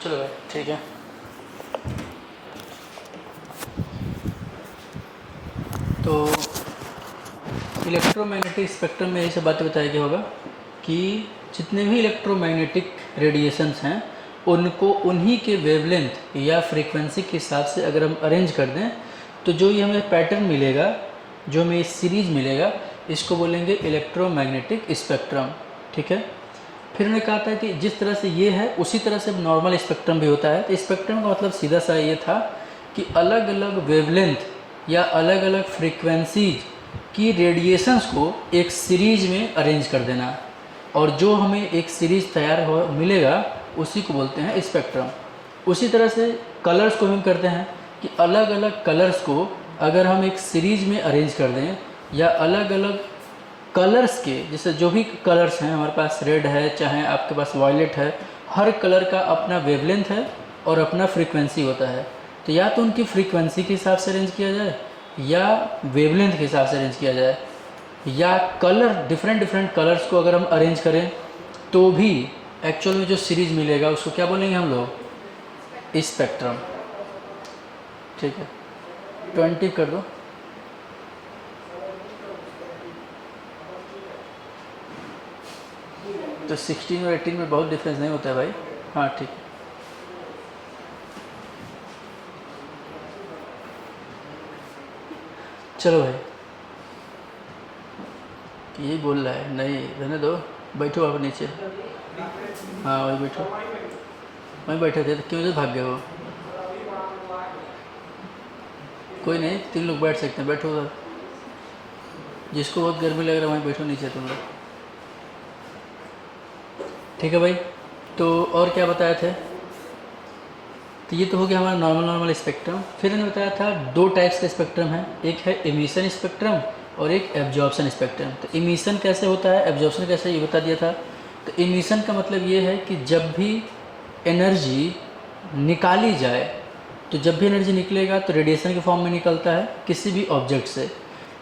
चलो भाई ठीक है। तो इलेक्ट्रोमैग्नेटिक स्पेक्ट्रम में यही सब बातें बताया गया होगा कि जितने भी इलेक्ट्रोमैग्नेटिक रेडिएशंस हैं उनको उन्हीं के वेवलेंथ या फ्रीक्वेंसी के हिसाब से अगर हम अरेंज कर दें तो जो ये हमें पैटर्न मिलेगा, जो हमें सीरीज मिलेगा, इसको बोलेंगे इलेक्ट्रोमैग्नेटिक स्पेक्ट्रम। ठीक है। फिर उन्होंने कहा था कि जिस तरह से ये है उसी तरह से नॉर्मल स्पेक्ट्रम भी होता है। तो स्पेक्ट्रम का मतलब सीधा सा ये था कि अलग अलग वेवलेंथ या अलग अलग फ्रीक्वेंसीज की रेडिएशंस को एक सीरीज में अरेंज कर देना, और जो हमें एक सीरीज तैयार हो मिलेगा उसी को बोलते हैं स्पेक्ट्रम। उसी तरह से कलर्स को हम करते हैं कि अलग अलग कलर्स को अगर हम एक सीरीज में अरेंज कर दें या अलग अलग कलर्स के, जैसे जो भी कलर्स हैं हमारे पास, रेड है चाहे आपके पास वायलेट है, हर कलर का अपना वेवलेंथ है और अपना फ्रीक्वेंसी होता है। तो या तो उनकी फ्रीक्वेंसी के हिसाब से अरेंज किया जाए या वेवलेंथ के हिसाब से अरेंज किया जाए, या कलर डिफरेंट कलर्स को अगर हम अरेंज करें तो भी एक्चुअल में जो सीरीज मिलेगा उसको क्या बोलेंगे हम लोग? स्पेक्ट्रम। ठीक है, 20 कर दो। तो 16 और 18 में बहुत डिफरेंस नहीं होता है भाई। हाँ ठीक है। चलो भाई, यही बोल रहा है, नहीं रहने दो, बैठो आप नीचे। हाँ वही बैठो, वहीं बैठे थे तो क्यों से भाग गए हो? कोई नहीं, 3 लोग बैठ सकते हैं, बैठो उधर। जिसको बहुत गर्मी लग रहा है वहीं बैठो नीचे तुम लोग। ठीक है भाई। तो और क्या बताए थे? तो ये तो हो गया हमारा नॉर्मल स्पेक्ट्रम। फिर मैंने बताया था 2 टाइप्स का स्पेक्ट्रम है, एक है इमिशन स्पेक्ट्रम और एक एब्जॉर्प्शन स्पेक्ट्रम। तो इमिशन कैसे होता है, एब्जॉर्प्शन कैसे, ये बता दिया था। तो इमिशन का मतलब ये है कि जब भी एनर्जी निकाली जाए, तो जब भी एनर्जी निकलेगा तो रेडिएशन के फॉर्म में निकलता है किसी भी ऑब्जेक्ट से।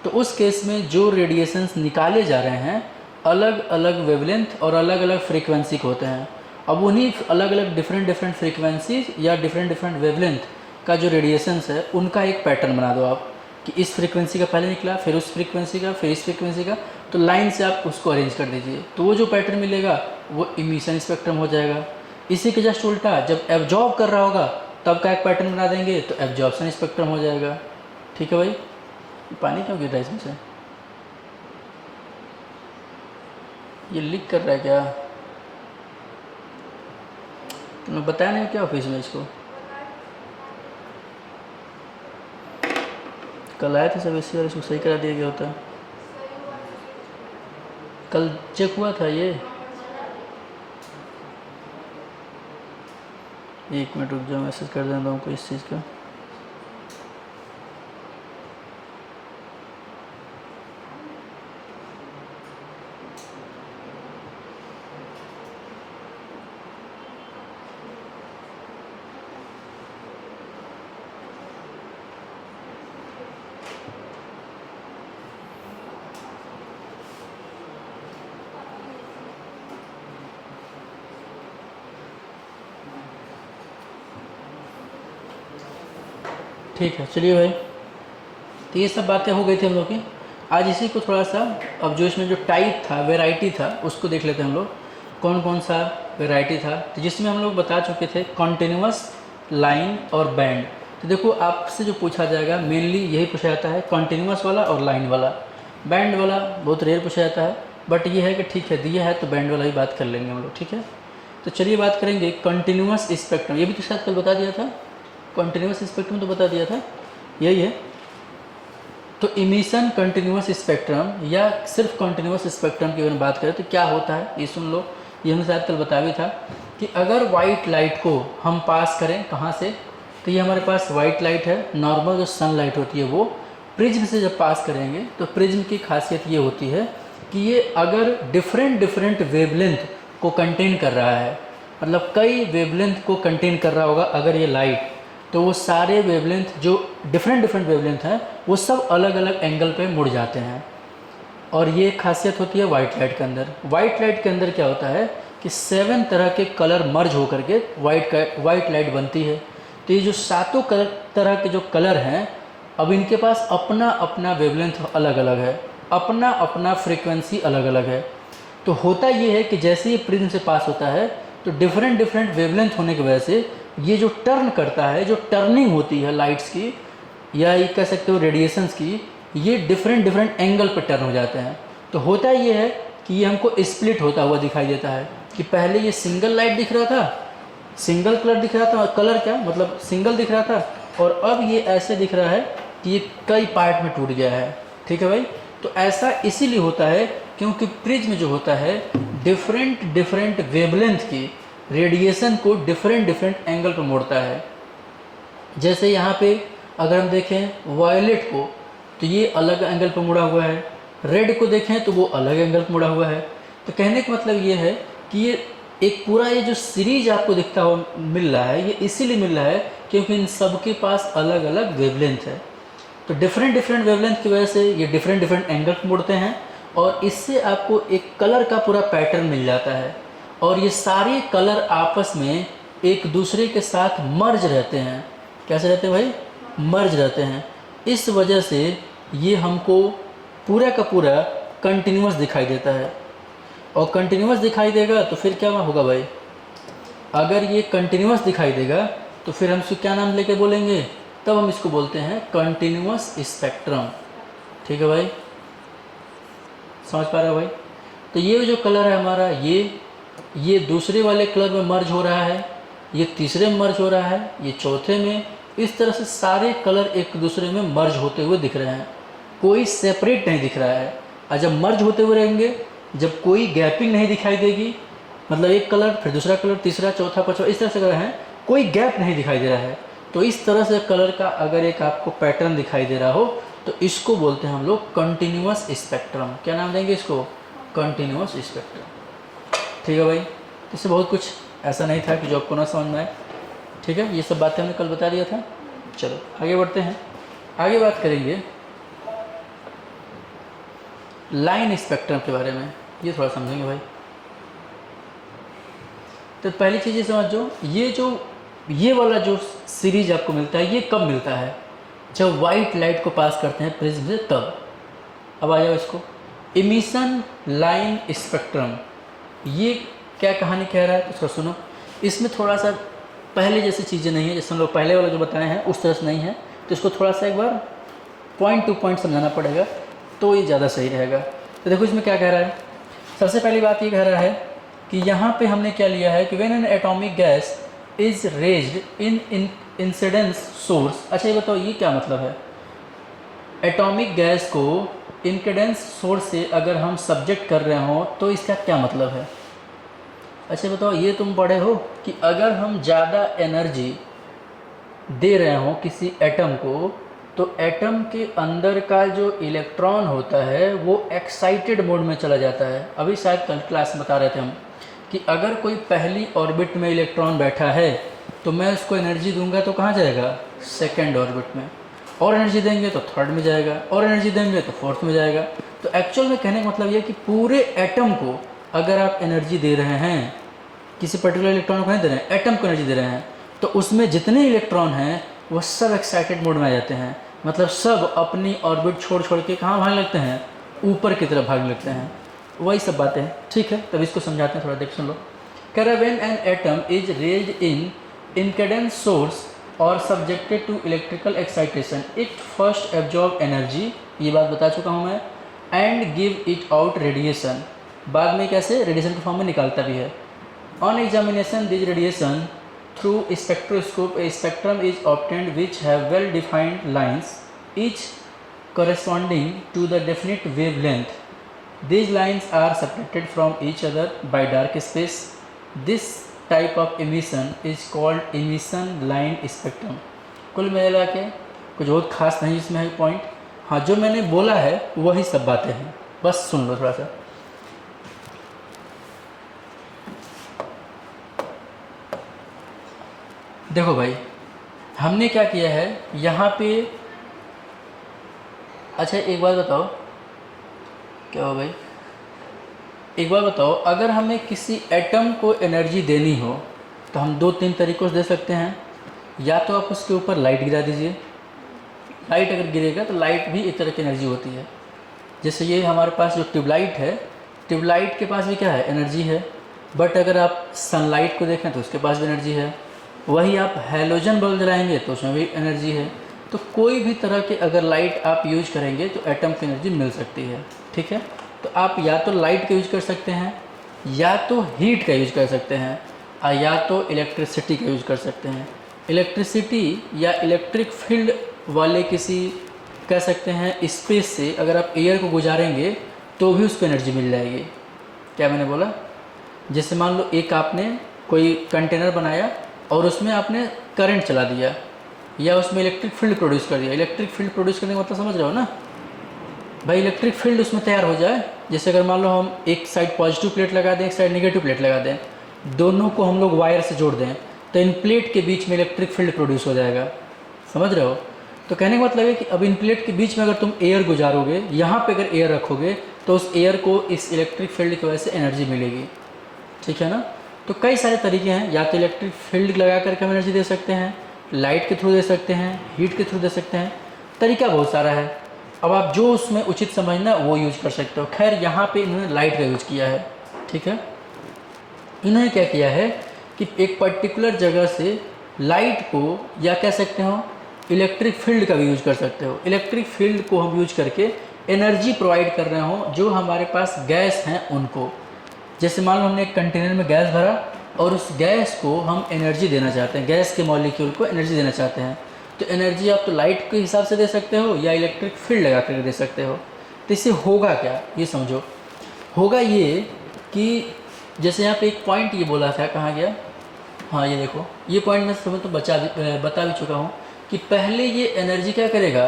तो उस केस में जो रेडिएशंस निकाले जा रहे हैं अलग अलग वेवलेंथ और अलग अलग फ्रीक्वेंसी के होते हैं। अब उन्हीं अलग अलग डिफरेंट फ्रीक्वेंसीज या डिफरेंट वेवलेंथ का जो रेडिएशंस है उनका एक पैटर्न बना दो आप, कि इस फ्रीक्वेंसी का पहले निकला, फिर उस फ्रीक्वेंसी का, फिर इस फ्रीक्वेंसी का, तो लाइन से आप उसको अरेंज कर दीजिए। तो वो जो पैटर्न मिलेगा वो इमिशन स्पेक्ट्रम हो जाएगा। इसी के जस्ट उल्टा जब एब्जॉर्ब कर रहा होगा तब का एक पैटर्न बना देंगे तो एब्जॉर्प्शन स्पेक्ट्रम हो जाएगा। ठीक है भाई। पानी क्यों गिर रहा है इसमें से? ये लीक कर रहा है क्या? तुमने बताया नहीं क्या ऑफिस में इसको? कल आए थे सब इसी और इसको सही करा दिया गया होता। कल चेक हुआ था ये। 1 मिनट रुक जाओ, मैसेज कर देता हूँ इस चीज़ का। ठीक है चलिए भाई, तो ये सब बातें हो गई थी हम लोग की। आज इसी को थोड़ा सा, अब जो इसमें जो टाइप था, वैरायटी था, उसको देख लेते हैं हम लोग कौन कौन सा वैरायटी था। तो जिसमें हम लोग बता चुके थे कॉन्टिन्यूस, लाइन और बैंड। तो देखो आपसे जो पूछा जाएगा मेनली यही पूछा जाता है, कॉन्टिन्यूस वाला और लाइन वाला। बैंड वाला बहुत रेयर पूछा जाता है, बट ये है कि ठीक है दिया है तो बैंड वाला ही बात कर लेंगे हम लोग। ठीक है, तो चलिए बात करेंगे कॉन्टिन्यूस स्पेक्ट्रम। ये भी तो शायद कल बता दिया था, कॉन्टिन्यूस स्पेक्ट्रम तो बता दिया था, यही है। तो इमिशन कंटिन्यूस स्पेक्ट्रम या सिर्फ कंटिन्यूस स्पेक्ट्रम की अगर बात करें तो क्या होता है ये सुन लो। ये हमने शायद कल बता भी था कि अगर वाइट लाइट को हम पास करें कहाँ से, तो ये हमारे पास वाइट लाइट है, नॉर्मल जो सनलाइट होती है वो प्रिज्म से जब पास करेंगे तो प्रिज्म की खासियत ये होती है कि ये अगर डिफरेंट वेवलेंथ को कंटेन कर रहा है, मतलब कई वेवलेंथ को कंटेन कर रहा होगा अगर ये लाइट, तो वो सारे वेवलेंथ जो डिफरेंट वेवलेंथ हैं वो सब अलग अलग एंगल पे मुड़ जाते हैं। और ये खासियत होती है वाइट लाइट के अंदर। वाइट लाइट के अंदर क्या होता है कि 7 तरह के कलर मर्ज होकर के वाइट लाइट बनती है। तो ये जो सातों तरह के जो कलर हैं, अब इनके पास अपना अपना वेवलेंथ अलग अलग है, अपना अपना फ्रीक्वेंसी अलग अलग है। तो होता ये है कि जैसे ये प्रिज्म से पास होता है तो डिफरेंट डिफरेंट वेवलेंथ होने की वजह से ये जो टर्न करता है, जो टर्निंग होती है लाइट्स की या ये कह सकते हो रेडिएशंस की, ये डिफरेंट डिफरेंट एंगल पर टर्न हो जाते हैं। तो होता ये है कि ये हमको स्प्लिट होता हुआ दिखाई देता है कि पहले ये सिंगल लाइट दिख रहा था, सिंगल कलर दिख रहा था, कलर क्या मतलब सिंगल दिख रहा था, और अब ये ऐसे दिख रहा है कि ये कई पार्ट में टूट गया है। ठीक है भाई। तो ऐसा इसीलिए होता है क्योंकि प्रिज्म जो होता है डिफरेंट डिफरेंट वेवलेंथ की रेडिएशन को डिफरेंट डिफरेंट एंगल पर मोड़ता है। जैसे यहाँ पे अगर हम देखें वायलेट को तो ये अलग एंगल पर मुड़ा हुआ है, रेड को देखें तो वो अलग एंगल पर मुड़ा हुआ है। तो कहने का मतलब ये है कि ये एक पूरा ये जो सीरीज आपको दिखता हो मिल रहा है, ये इसीलिए मिल रहा है क्योंकि इन सब के पास अलग अलग वेवलेंथ है। तो डिफरेंट डिफरेंट वेवलेंथ की वजह से ये डिफरेंट डिफरेंट एंगल पर मुड़ते हैं और इससे आपको एक कलर का पूरा पैटर्न मिल जाता है। और ये सारे कलर आपस में एक दूसरे के साथ मर्ज रहते हैं। कैसे रहते हैं भाई? मर्ज रहते हैं। इस वजह से ये हमको पूरा का पूरा कंटिन्यूअस दिखाई देता है। और कंटिन्यूअस दिखाई देगा तो फिर क्या होगा भाई? अगर ये कंटिन्यूअस दिखाई देगा तो फिर हम इसको क्या नाम लेके बोलेंगे? तब हम इसको बोलते हैं कंटिन्यूअस स्पेक्ट्रम। ठीक है भाई, समझ पा रहे हो भाई? तो ये जो कलर है हमारा, ये दूसरे वाले कलर में मर्ज हो रहा है, ये तीसरे में मर्ज हो रहा है, ये चौथे में। इस तरह से सारे कलर एक दूसरे में मर्ज होते हुए दिख रहे हैं, कोई सेपरेट नहीं दिख रहा है। और जब मर्ज होते हुए रहेंगे, जब कोई गैपिंग नहीं दिखाई देगी, मतलब एक कलर फिर दूसरा कलर, तीसरा चौथा पांचवा, इस तरह से कलर हैं, कोई गैप नहीं दिखाई दे रहा है। तो इस तरह से कलर का अगर एक आपको पैटर्न दिखाई दे रहा हो तो इसको बोलते हैं हम लोग कंटिन्यूअस स्पेक्ट्रम। क्या नाम देंगे इसको? Continuous spectrum. ठीक है भाई। इससे बहुत कुछ ऐसा नहीं था कि जो आपको ना समझ में आए। ठीक है, ये सब बातें हमने कल बता दिया था। चलो आगे बढ़ते हैं। आगे बात करेंगे लाइन स्पेक्ट्रम के बारे में, ये थोड़ा समझेंगे भाई। तो पहली चीज़ ये समझो, ये वाला जो सीरीज आपको मिलता है ये कब मिलता है? जब वाइट लाइट को पास करते हैं प्रिज्म से, तब। अब आ जाओ इसको, इमिशन लाइन स्पेक्ट्रम। ये क्या कहानी कह रहा है तो उसको सुनो। इसमें थोड़ा सा पहले जैसी चीज़ें नहीं है, जैसे हम लोग पहले वाला जो बताए हैं उस तरह से नहीं है, तो इसको थोड़ा सा एक बार पॉइंट टू पॉइंट समझाना पड़ेगा तो ये ज़्यादा सही रहेगा। तो देखो इसमें क्या कह रहा है। सबसे पहली बात ये कह रहा है कि यहाँ पे हमने क्या लिया है कि when an atomic gas is raised in incidence source. अच्छा ये बताओ ये क्या मतलब है? एटॉमिक गैस को इंसिडेंस सोर्स से अगर हम सब्जेक्ट कर रहे हो तो इसका क्या मतलब है? अच्छा बताओ, ये तुम पढ़े हो कि अगर हम ज़्यादा एनर्जी दे रहे हो किसी एटम को तो एटम के अंदर का जो इलेक्ट्रॉन होता है वो एक्साइटेड मोड में चला जाता है। अभी शायद कल क्लास में बता रहे थे हम कि अगर कोई पहली ऑर्बिट में इलेक्ट्रॉन बैठा है तो मैं उसको एनर्जी दूंगा तो कहाँ जाएगा? सेकेंड ऑर्बिट में। और एनर्जी देंगे तो थर्ड में जाएगा, और एनर्जी देंगे तो फोर्थ में जाएगा। तो एक्चुअल में कहने का मतलब ये कि पूरे एटम को अगर आप एनर्जी दे रहे हैं, किसी पर्टिकुलर इलेक्ट्रॉन को नहीं दे रहे हैं, एटम को एनर्जी दे रहे हैं, तो उसमें जितने इलेक्ट्रॉन हैं वो सब एक्साइटेड मोड में आ जाते हैं। मतलब सब अपनी ऑर्बिट छोड़ छोड़ के कहाँ भागने लगते हैं? ऊपर की तरफ भागने लगते हैं। वही सब बातें हैं। ठीक है, तब इसको समझाते हैं, थोड़ा देख सुन लो। कह रहा है when an atom is raised in incidence source और subjected to electrical excitation it first absorb energy, ये बात बता चुका हूँ मैं, and give it out radiation. बाद में कैसे रेडिएशन के फॉर्म में निकालता भी है। On examination this radiation through spectroscope a spectrum is obtained which have well defined lines each corresponding to the definite wavelength. These lines are separated from each other by dark space. This type of emission is called emission line spectrum. कुल मिला के कुछ बहुत खास नहीं इसमें है point. हाँ, जो मैंने बोला है वही सब बातें हैं, बस सुन लो थोड़ा सा। देखो भाई, हमने क्या किया है यहाँ पे। अच्छा एक बात बताओ, क्या हो भाई? एक बार बताओ, अगर हमें किसी एटम को एनर्जी देनी हो तो हम 2-3 तरीक़ों से दे सकते हैं। या तो आप उसके ऊपर लाइट गिरा दीजिए, लाइट अगर गिरेगा तो लाइट भी एक तरह की एनर्जी होती है। जैसे ये हमारे पास जो ट्यूबलाइट है, ट्यूबलाइट के पास भी क्या है, एनर्जी है। बट अगर आप सनलाइट को देखें तो उसके पास भी एनर्जी है। वही आप हैलोजन बल्ब जलाएंगे तो उसमें भी एनर्जी है। तो कोई भी तरह के अगर लाइट आप यूज करेंगे तो एटम की एनर्जी मिल सकती है। ठीक है, तो आप या तो लाइट का यूज कर सकते हैं, या तो हीट का यूज कर सकते हैं, और या तो इलेक्ट्रिसिटी का यूज कर सकते हैं। इलेक्ट्रिसिटी या इलेक्ट्रिक फील्ड वाले किसी कह सकते हैं स्पेस से अगर आप एयर को गुजारेंगे तो भी उसको एनर्जी मिल जाएगी। क्या मैंने बोला? जैसे मान लो एक आपने कोई कंटेनर बनाया और उसमें आपने करंट चला दिया या उसमें इलेक्ट्रिक फील्ड प्रोड्यूस कर दिया। इलेक्ट्रिक फील्ड प्रोड्यूस करने का मतलब समझ रहे हो ना भाई? इलेक्ट्रिक फील्ड उसमें तैयार हो जाए। जैसे अगर मान लो हम एक साइड पॉजिटिव प्लेट लगा दें, एक साइड नेगेटिव प्लेट लगा दें, दोनों को हम लोग वायर से जोड़ दें तो इन प्लेट के बीच में इलेक्ट्रिक फील्ड प्रोड्यूस हो जाएगा। समझ रहे हो? तो कहने का मतलब है कि अब इन प्लेट के बीच में अगर तुम एयर गुजारोगे, यहाँ पे अगर एयर रखोगे तो उस एयर को इस इलेक्ट्रिक फील्ड की वजह से एनर्जी मिलेगी। ठीक है ना? तो कई सारे तरीके हैं, या तो इलेक्ट्रिक फील्ड लगा करके हम एनर्जी दे सकते हैं, लाइट के थ्रू दे सकते हैं, हीट के थ्रू दे सकते हैं, तरीका बहुत सारा है। अब आप जो उसमें उचित समझना वो यूज कर सकते हो। खैर यहाँ पे इन्होंने लाइट का यूज किया है। ठीक है, इन्होंने क्या किया है कि एक पर्टिकुलर जगह से लाइट को, या कह सकते हो इलेक्ट्रिक फील्ड का भी यूज कर सकते हो। इलेक्ट्रिक फील्ड को हम यूज करके एनर्जी प्रोवाइड कर रहे हो जो हमारे पास गैस हैं उनको। जैसे मान लो हमने एक कंटेनर में गैस भरा और उस गैस को हम एनर्जी देना चाहते हैं, गैस के मॉलिक्यूल को एनर्जी देना चाहते हैं, तो एनर्जी आप तो लाइट के हिसाब से दे सकते हो या इलेक्ट्रिक फील्ड लगा कर दे सकते हो। तो इससे होगा क्या, ये समझो। होगा ये कि जैसे यहाँ पे एक पॉइंट ये बोला था, कहाँ गया, हाँ ये देखो, ये पॉइंट मैं तुम्हें तो बता भी चुका हूँ कि पहले ये एनर्जी क्या करेगा,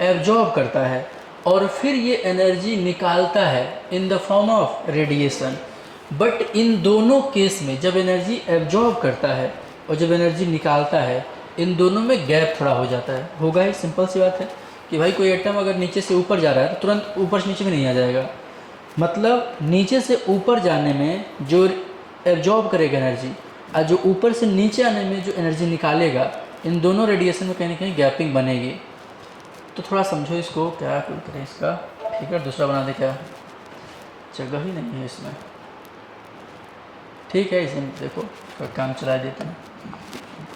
एब्जॉर्ब करता है और फिर ये एनर्जी निकालता है in the form of radiation. But in दोनों केस में जब एनर्जी एब्जॉर्ब करता है और जब एनर्जी निकालता है, इन दोनों में गैप थोड़ा हो जाता है। होगा ही, सिंपल सी बात है कि भाई कोई एटम अगर नीचे से ऊपर जा रहा है तो तुरंत ऊपर से नीचे में नहीं आ जाएगा। मतलब नीचे से ऊपर जाने में जो एब्जॉर्ब करेगा एनर्जी और जो ऊपर से नीचे आने में जो एनर्जी निकालेगा, इन दोनों रेडिएशन में कहीं ना कहीं गैपिंग बनेगी। तो थोड़ा समझो इसको, क्या करें इसका। ठीक है, दूसरा बना दे, क्या जगह ही नहीं है इसमें। ठीक है, इसे देखो काम चला देते हैं,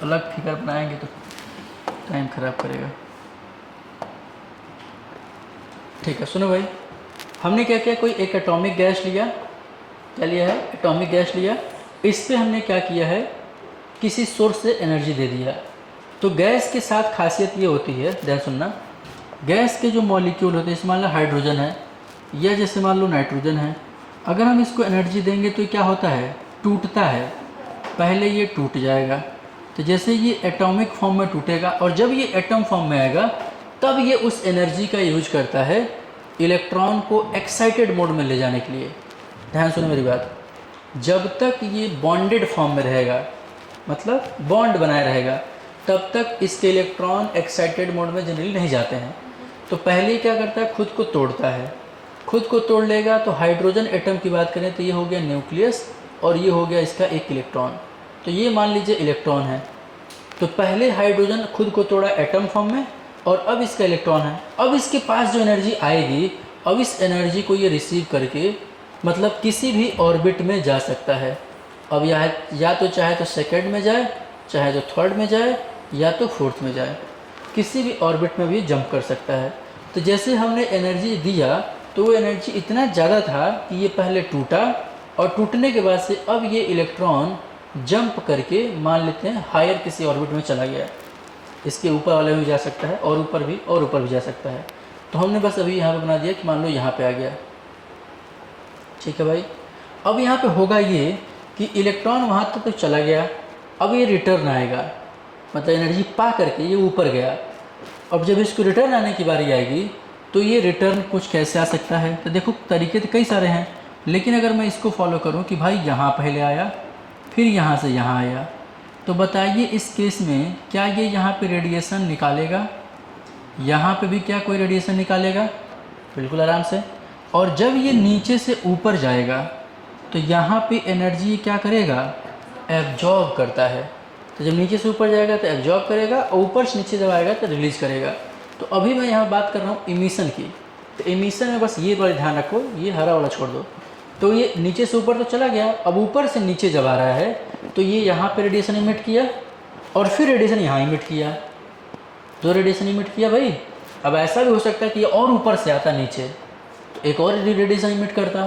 अलग फिगर बनाएंगे तो टाइम ख़राब करेगा। ठीक है, सुनो भाई, हमने क्या किया, कोई एक एटॉमिक गैस लिया, क्या लिया है, एटॉमिक गैस लिया, इस पे हमने क्या किया है, किसी सोर्स से एनर्जी दे दिया। तो गैस के साथ खासियत ये होती है, ध्यान सुनना, गैस के जो मॉलिक्यूल होते हैं, जैसे मान लो हाइड्रोजन है या जैसे मान लो नाइट्रोजन है, अगर हम इसको एनर्जी देंगे तो क्या होता है, टूटता है। पहले ये टूट जाएगा, तो जैसे ये एटॉमिक फॉर्म में टूटेगा और जब ये एटम फॉर्म में आएगा तब ये उस एनर्जी का यूज करता है इलेक्ट्रॉन को एक्साइटेड मोड में ले जाने के लिए। ध्यान सुनो मेरी बात, जब तक ये बॉन्डेड फॉर्म में रहेगा, मतलब बॉन्ड बनाए रहेगा, तब तक इसके इलेक्ट्रॉन एक्साइटेड मोड में जनरली नहीं जाते हैं। तो पहले क्या करता है, खुद को तोड़ता है। खुद को तोड़ लेगा तो हाइड्रोजन एटम की बात करें तो ये हो गया न्यूक्लियस और ये हो गया इसका एक इलेक्ट्रॉन। तो ये मान लीजिए इलेक्ट्रॉन है, तो पहले हाइड्रोजन खुद को तोड़ा एटम फॉर्म में और अब इसका इलेक्ट्रॉन है। अब इसके पास जो एनर्जी आएगी, अब इस एनर्जी को ये रिसीव करके मतलब किसी भी ऑर्बिट में जा सकता है। अब या तो चाहे तो सेकंड में जाए, चाहे तो थर्ड में जाए, या तो फोर्थ में जाए, किसी भी ऑर्बिट में भी जंप कर सकता है। तो जैसे हमने एनर्जी दिया तो वो एनर्जी इतना ज़्यादा था कि ये पहले टूटा और टूटने के बाद से अब ये इलेक्ट्रॉन जंप करके मान लेते हैं हायर किसी ऑर्बिट में चला गया। इसके ऊपर वाले में भी जा सकता है और ऊपर भी जा सकता है। तो हमने बस अभी यहाँ पे बना दिया कि मान लो यहाँ पे आ गया। ठीक है भाई, अब यहाँ पे होगा ये कि इलेक्ट्रॉन वहाँ तक तो चला गया, अब ये रिटर्न आएगा, मतलब एनर्जी पा करके ये ऊपर गया। अब जब इसको रिटर्न आने की बारी आएगी तो ये रिटर्न कुछ कैसे आ सकता है, तो देखो तरीके तो कई सारे हैं, लेकिन अगर मैं इसको फॉलो करूं कि भाई यहाँ पहले आया फिर यहाँ से यहाँ आया, तो बताइए इस केस में क्या ये यहाँ पे रेडिएशन निकालेगा, यहाँ पे भी क्या कोई रेडिएशन निकालेगा, बिल्कुल आराम से। और जब ये नीचे से ऊपर जाएगा तो यहाँ पे एनर्जी क्या करेगा, एब्जॉर्ब करता है। तो जब नीचे से ऊपर जाएगा तो एब्जॉर्ब करेगा, और ऊपर से नीचे जब आएगा तो रिलीज़ करेगा। तो अभी मैं यहाँ बात कर रहा हूँ इमिशन की। तो इमिशन में बस ये वाला ध्यान रखो, ये हरा वाला छोड़ दो। तो ये नीचे से ऊपर तो चला गया, अब ऊपर से नीचे जब आ रहा है तो ये यहाँ पे रेडिएशन इमिट किया और फिर रेडिएशन यहाँ इमिट किया, दो रेडिएशन इमिट किया भाई। अब ऐसा भी हो सकता है कि और ऊपर से आता नीचे तो एक और रेडिएशन इमिट करता।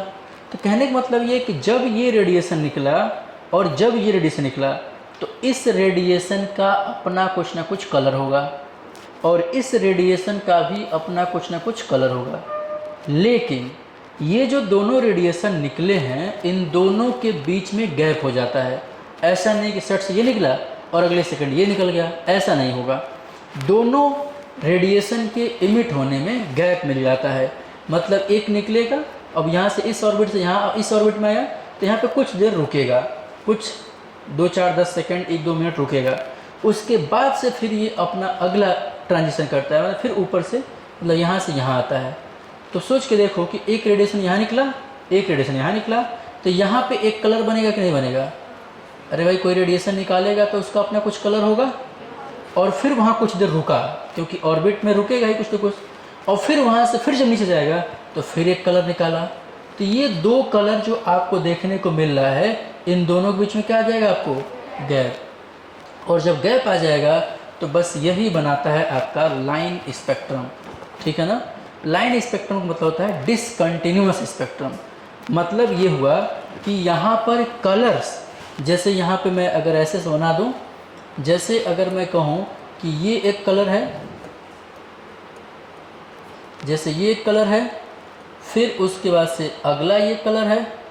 तो कहने का मतलब ये कि जब ये रेडिएशन निकला और जब ये रेडिएशन निकला तो इस रेडिएशन का अपना कुछ ना कुछ कलर होगा और इस रेडिएशन का भी अपना कुछ ना कुछ कलर होगा। लेकिन ये जो दोनों रेडिएशन निकले हैं, इन दोनों के बीच में गैप हो जाता है। ऐसा नहीं कि सट से ये निकला और अगले सेकंड ये निकल गया, ऐसा नहीं होगा। दोनों रेडिएशन के इमिट होने में गैप मिल जाता है। मतलब एक निकलेगा, अब यहाँ से इस ऑर्बिट से यहाँ इस ऑर्बिट में आया तो यहाँ पे कुछ देर रुकेगा, कुछ 2 4 10 सेकंड 1 2 मिनट रुकेगा। उसके बाद से फिर ये अपना अगला ट्रांजिशन करता है, मतलब फिर ऊपर से मतलब यहाँ से यहाँ आता है। तो सोच के देखो कि एक रेडिएशन यहाँ निकला, एक रेडिएशन यहाँ निकला, तो यहाँ पे एक कलर बनेगा कि नहीं बनेगा? अरे भाई कोई रेडिएशन निकालेगा तो उसका अपना कुछ कलर होगा, और फिर वहाँ कुछ देर रुका क्योंकि ऑर्बिट में रुकेगा ही कुछ तो कुछ, और फिर वहाँ से फिर जब नीचे जाएगा तो फिर एक कलर निकाला। तो ये दो कलर जो आपको देखने को मिल रहा है, इन दोनों के बीच में क्या आ जाएगा आपको? गैप। और जब गैप आ जाएगा तो बस यही बनाता है आपका लाइन स्पेक्ट्रम, ठीक है ना। लाइन स्पेक्ट्रम का मतलब होता है डिसकंटिन्यूअस स्पेक्ट्रम। मतलब ये हुआ कि यहाँ पर कलर्स, जैसे यहाँ पे मैं अगर ऐसे से बना दूँ, जैसे अगर मैं कहूँ कि ये एक कलर है, जैसे ये एक कलर है, फिर उसके बाद से अगला ये कलर है,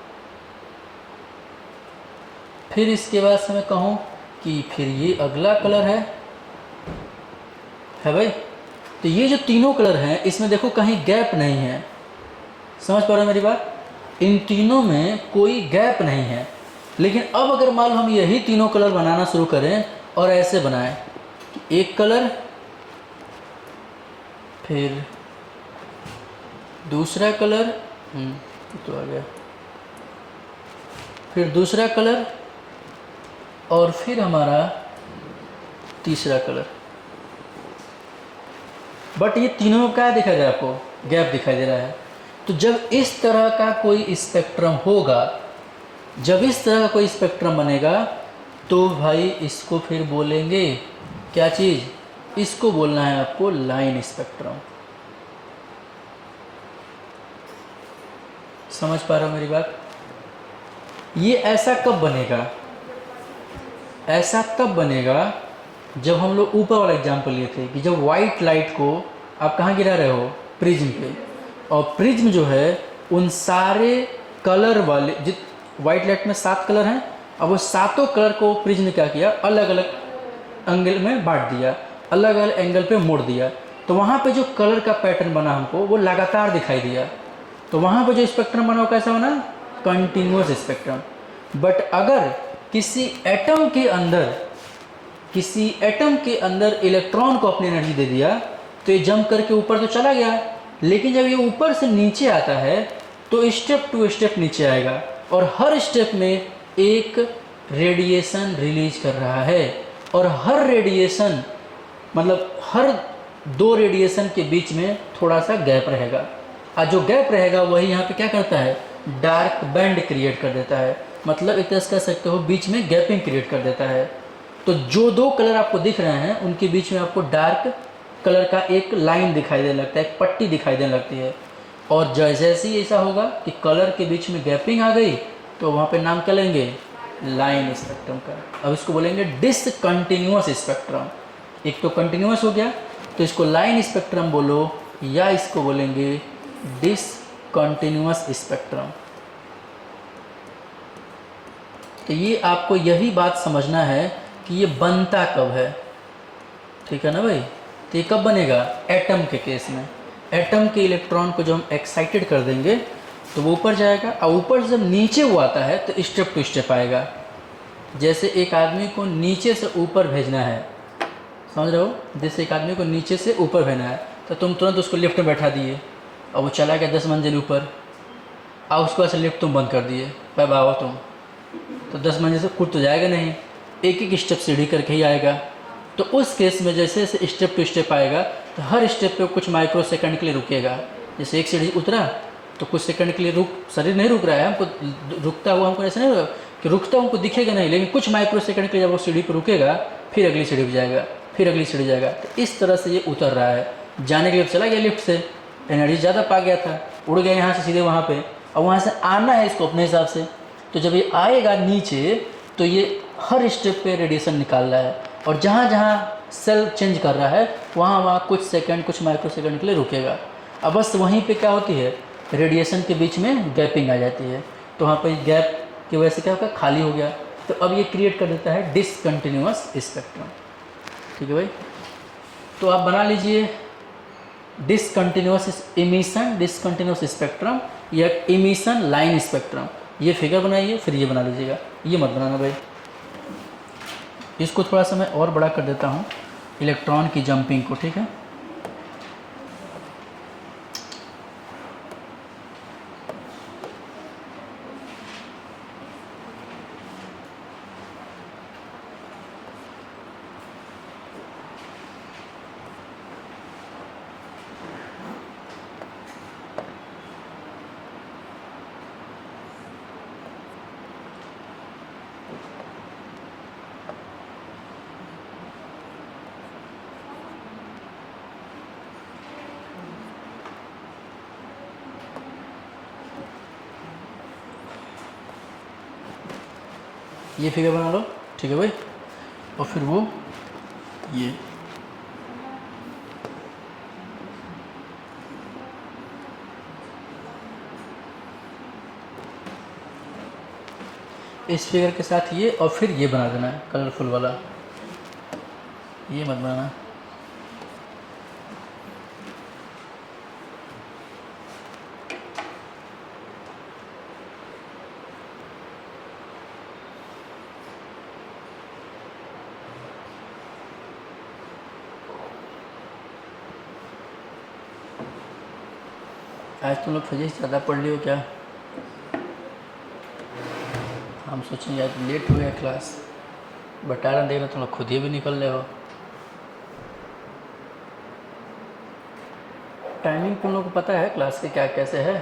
फिर इसके बाद से मैं कहूँ कि फिर ये अगला कलर है भाई। तो ये जो तीनों कलर हैं इसमें देखो कहीं गैप नहीं है, समझ पा रहे हो मेरी बात? इन तीनों में कोई गैप नहीं है। लेकिन अब अगर मान लो हम यही तीनों कलर बनाना शुरू करें और ऐसे बनाएं, एक कलर, फिर दूसरा कलर, तो आ गया, फिर दूसरा कलर, और फिर हमारा तीसरा कलर। बट ये तीनों में क्या दिखाई दे रहा है आपको? गैप दिखाई दे रहा है। तो जब इस तरह का कोई स्पेक्ट्रम होगा, जब इस तरह का कोई स्पेक्ट्रम बनेगा तो भाई इसको फिर बोलेंगे क्या चीज़? इसको बोलना है आपको लाइन स्पेक्ट्रम। समझ पा रहे हो मेरी बात? ये ऐसा कब बनेगा? ऐसा तब बनेगा जब हम लोग ऊपर वाला एग्जाम्पल लिए थे कि जब वाइट लाइट को आप कहाँ गिरा रहे हो? प्रिज्म पे। और प्रिज्म जो है उन सारे कलर वाले, वाइट लाइट में 7 कलर हैं, अब वो सातों कलर को प्रिज्म ने क्या किया? अलग अलग एंगल में बांट दिया, अलग अलग एंगल पे मोड़ दिया। तो वहाँ पे जो कलर का पैटर्न बना हमको वो लगातार दिखाई दिया। तो वहाँ पे जो स्पेक्ट्रम बना वो कैसा बना? Continuous spectrum. बट अगर किसी एटम के अंदर इलेक्ट्रॉन को अपनी एनर्जी दे दिया तो ये जंप करके ऊपर तो चला गया, लेकिन जब ये ऊपर से नीचे आता है तो स्टेप टू स्टेप नीचे आएगा और हर स्टेप में एक रेडिएशन रिलीज कर रहा है। और हर रेडिएशन मतलब हर 2 रेडिएशन के बीच में थोड़ा सा गैप रहेगा, और जो गैप रहेगा वही यहाँ पे क्या करता है? डार्क बैंड क्रिएट कर देता है। मतलब एक तरह से कह सकते हो बीच में गैपिंग क्रिएट कर देता है। तो जो 2 कलर आपको दिख रहे हैं उनके बीच में आपको डार्क कलर का एक लाइन दिखाई देने लगता है, एक पट्टी दिखाई देने लगती है। और जैसे ही ऐसा होगा कि कलर के बीच में गैपिंग आ गई तो वहाँ पे नाम क्या लेंगे? लाइन स्पेक्ट्रम का। अब इसको बोलेंगे डिसकंटिन्यूअस स्पेक्ट्रम। एक तो कंटिन्यूअस हो गया तो इसको लाइन स्पेक्ट्रम बोलो, या इसको बोलेंगे डिसकंटिन्यूअस स्पेक्ट्रम। तो ये आपको यही बात समझना है कि ये बनता कब है, ठीक है ना भाई? तो ये कब बनेगा? एटम के केस में। एटम के इलेक्ट्रॉन को जो हम एक्साइटेड कर देंगे तो वो ऊपर जाएगा, और ऊपर जब नीचे वो आता है तो स्टेप टू स्टेप आएगा। जैसे एक आदमी को नीचे से ऊपर भेजना है, समझ रहे हो? जैसे एक आदमी को नीचे से ऊपर भेजना है तो तुम तुरंत उसको लिफ्ट में बैठा दिए और वो चला गया 10 मंजिल ऊपर, और उसके बाद से लिफ्ट तुम बंद कर दिए, अब आओ तुम, तो 10 मंजिल से कूद तो जाएगा नहीं, एक एक स्टेप सीढ़ी करके ही आएगा। तो उस केस में जैसे जैसे स्टेप टू स्टेप आएगा तो हर स्टेप पे कुछ माइक्रो सेकंड के लिए रुकेगा। जैसे एक सीढ़ी उतरा तो कुछ सेकंड के लिए शरीर नहीं रुक रहा है, हमको रुकता हुआ हमको ऐसा नहीं होगा कि रुकता हमको दिखेगा नहीं, लेकिन कुछ माइक्रो सेकंड के लिए जब वो सीढ़ी पर रुकेगा फिर अगली सीढ़ी पर जाएगा, फिर अगली सीढ़ी जाएगा। तो इस तरह से ये उतर रहा है। जाने के लिए चला गया लिफ्ट से, एनर्जी ज़्यादा पा गया था, उड़ गया यहाँ से सीधे वहाँ पे, और वहाँ से आना है इसको अपने हिसाब से। तो जब ये आएगा नीचे तो ये हर स्टेप पे रेडिएशन निकाल रहा है, और जहाँ जहाँ सेल चेंज कर रहा है वहाँ वहाँ कुछ सेकंड, कुछ माइक्रो सेकंड के लिए रुकेगा। अब बस वहीं पे क्या होती है, रेडिएशन के बीच में गैपिंग आ जाती है, तो वहाँ पर गैप की वजह से क्या होगा, खाली हो गया। तो अब ये क्रिएट कर देता है डिसकंटिन्यूअस स्पेक्ट्रम। ठीक है भाई, तो आप बना लीजिए डिसकंटिन्यूअस इमिशन, डिसकंटिन्यूअस स्पेक्ट्रम या इमिशन लाइन स्पेक्ट्रम। ये फिगर बनाइए, फिर ये बना लीजिएगा, ये मत बनाना भाई। इसको थोड़ा सा मैं और बड़ा कर देता हूँ, इलेक्ट्रॉन की जंपिंग को। ठीक है, ये फिगर बना लो। ठीक है भाई, और फिर वो ये इस फिगर के साथ ये, और फिर ये बना देना है कलरफुल वाला, ये मत बनाना। आज तुम लोग फिजिक्स ज़्यादा पढ़ लियो क्या? हम सोचेंगे आज लेट हो गया क्लास, बता रहा देख रहे तुम लोग खुद ही भी निकल रहे हो। टाइमिंग तुम लोग को पता है क्लास के क्या कैसे है?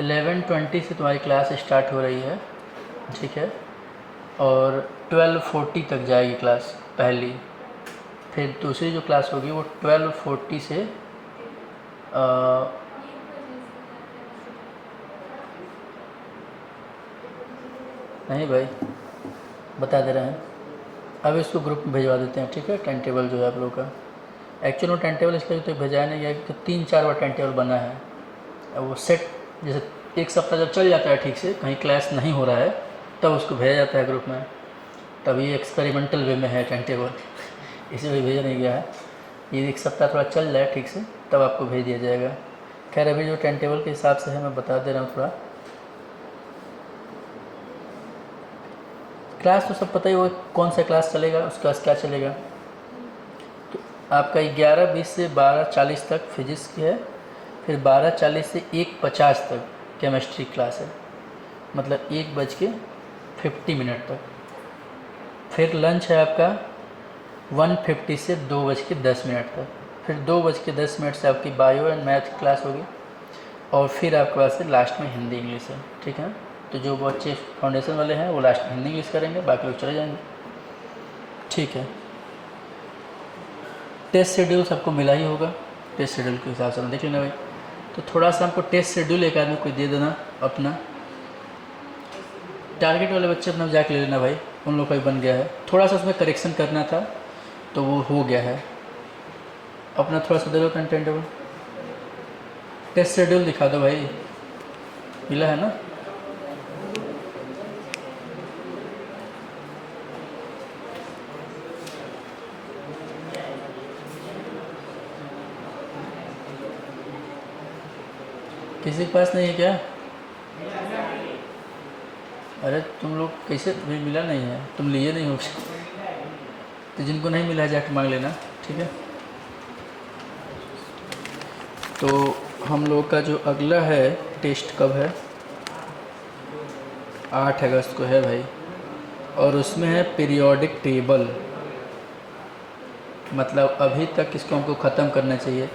11:20 से तुम्हारी क्लास स्टार्ट हो रही है, ठीक है, और 12:40 तक जाएगी क्लास पहली। फिर दूसरी जो क्लास होगी वो 12:40 से नहीं भाई बता दे रहे हैं, अब इसको ग्रुप में भिजवा देते हैं। ठीक है, टाइम टेबल जो है आप लोगों का, एक्चुअल में टाइम टेबल इसलिए तो भेजाया नहीं गया कि 3-4 बार टाइम टेबल बना है। अब वो सेट जैसे एक सप्ताह जब चल जाता है ठीक से, कहीं क्लास नहीं हो रहा है तब उसको भेजा जाता है ग्रुप में। तब ये एक्सपेरिमेंटल वे में है टाइम टेबल, इसीलिए भेजा नहीं गया है। ये एक सप्ताह थोड़ा चल जाए ठीक से तब आपको भेज दिया जाएगा। खैर अभी जो टाइम टेबल के हिसाब से है मैं बता दे रहा हूँ थोड़ा। क्लास तो सब पता ही हो, कौन सा क्लास चलेगा, उसका क्लास क्या चलेगा। तो आपका 11:20 से 12:40 तक फिजिक्स की है, फिर 12:40 से 1:50 तक केमिस्ट्री क्लास है, मतलब 1:50 तक। फिर लंच है आपका 1:50 से 2:10 तक। फिर 2:10 से आपकी बायो एंड मैथ क्लास होगी, और फिर आपके पास से लास्ट में हिंदी इंग्लिश है। ठीक है, तो जो बच्चे फाउंडेशन वाले हैं वो लास्ट में हिंदी इंग्लिश करेंगे, बाकी लोग चले जाएंगे। ठीक है, टेस्ट शेड्यूल सबको मिला ही होगा, टेस्ट शेड्यूल के हिसाब से देख लेना भाई। तो थोड़ा सा हमको टेस्ट शेड्यूल एक आदमी को दे देना अपना, टारगेट वाले बच्चे अपना जाके ले लेना भाई, उन लोग का भी बन गया है। थोड़ा सा उसमें करेक्शन करना था तो वो हो गया है। अपना थोड़ा सा दे दो कंटेंट, टेस्ट शेड्यूल दिखा दो भाई, मिला है ना? किसी के पास नहीं है क्या? अरे तुम लोग कैसे, तुम्हें मिला नहीं है, तुम लिए नहीं हो, तो जिनको नहीं मिला है जाके मांग लेना। ठीक है, तो हम लोग का जो अगला है टेस्ट कब है, 8 अगस्त को है भाई, और उसमें है पीरियोडिक टेबल। मतलब अभी तक इसको हमको ख़त्म करना चाहिए।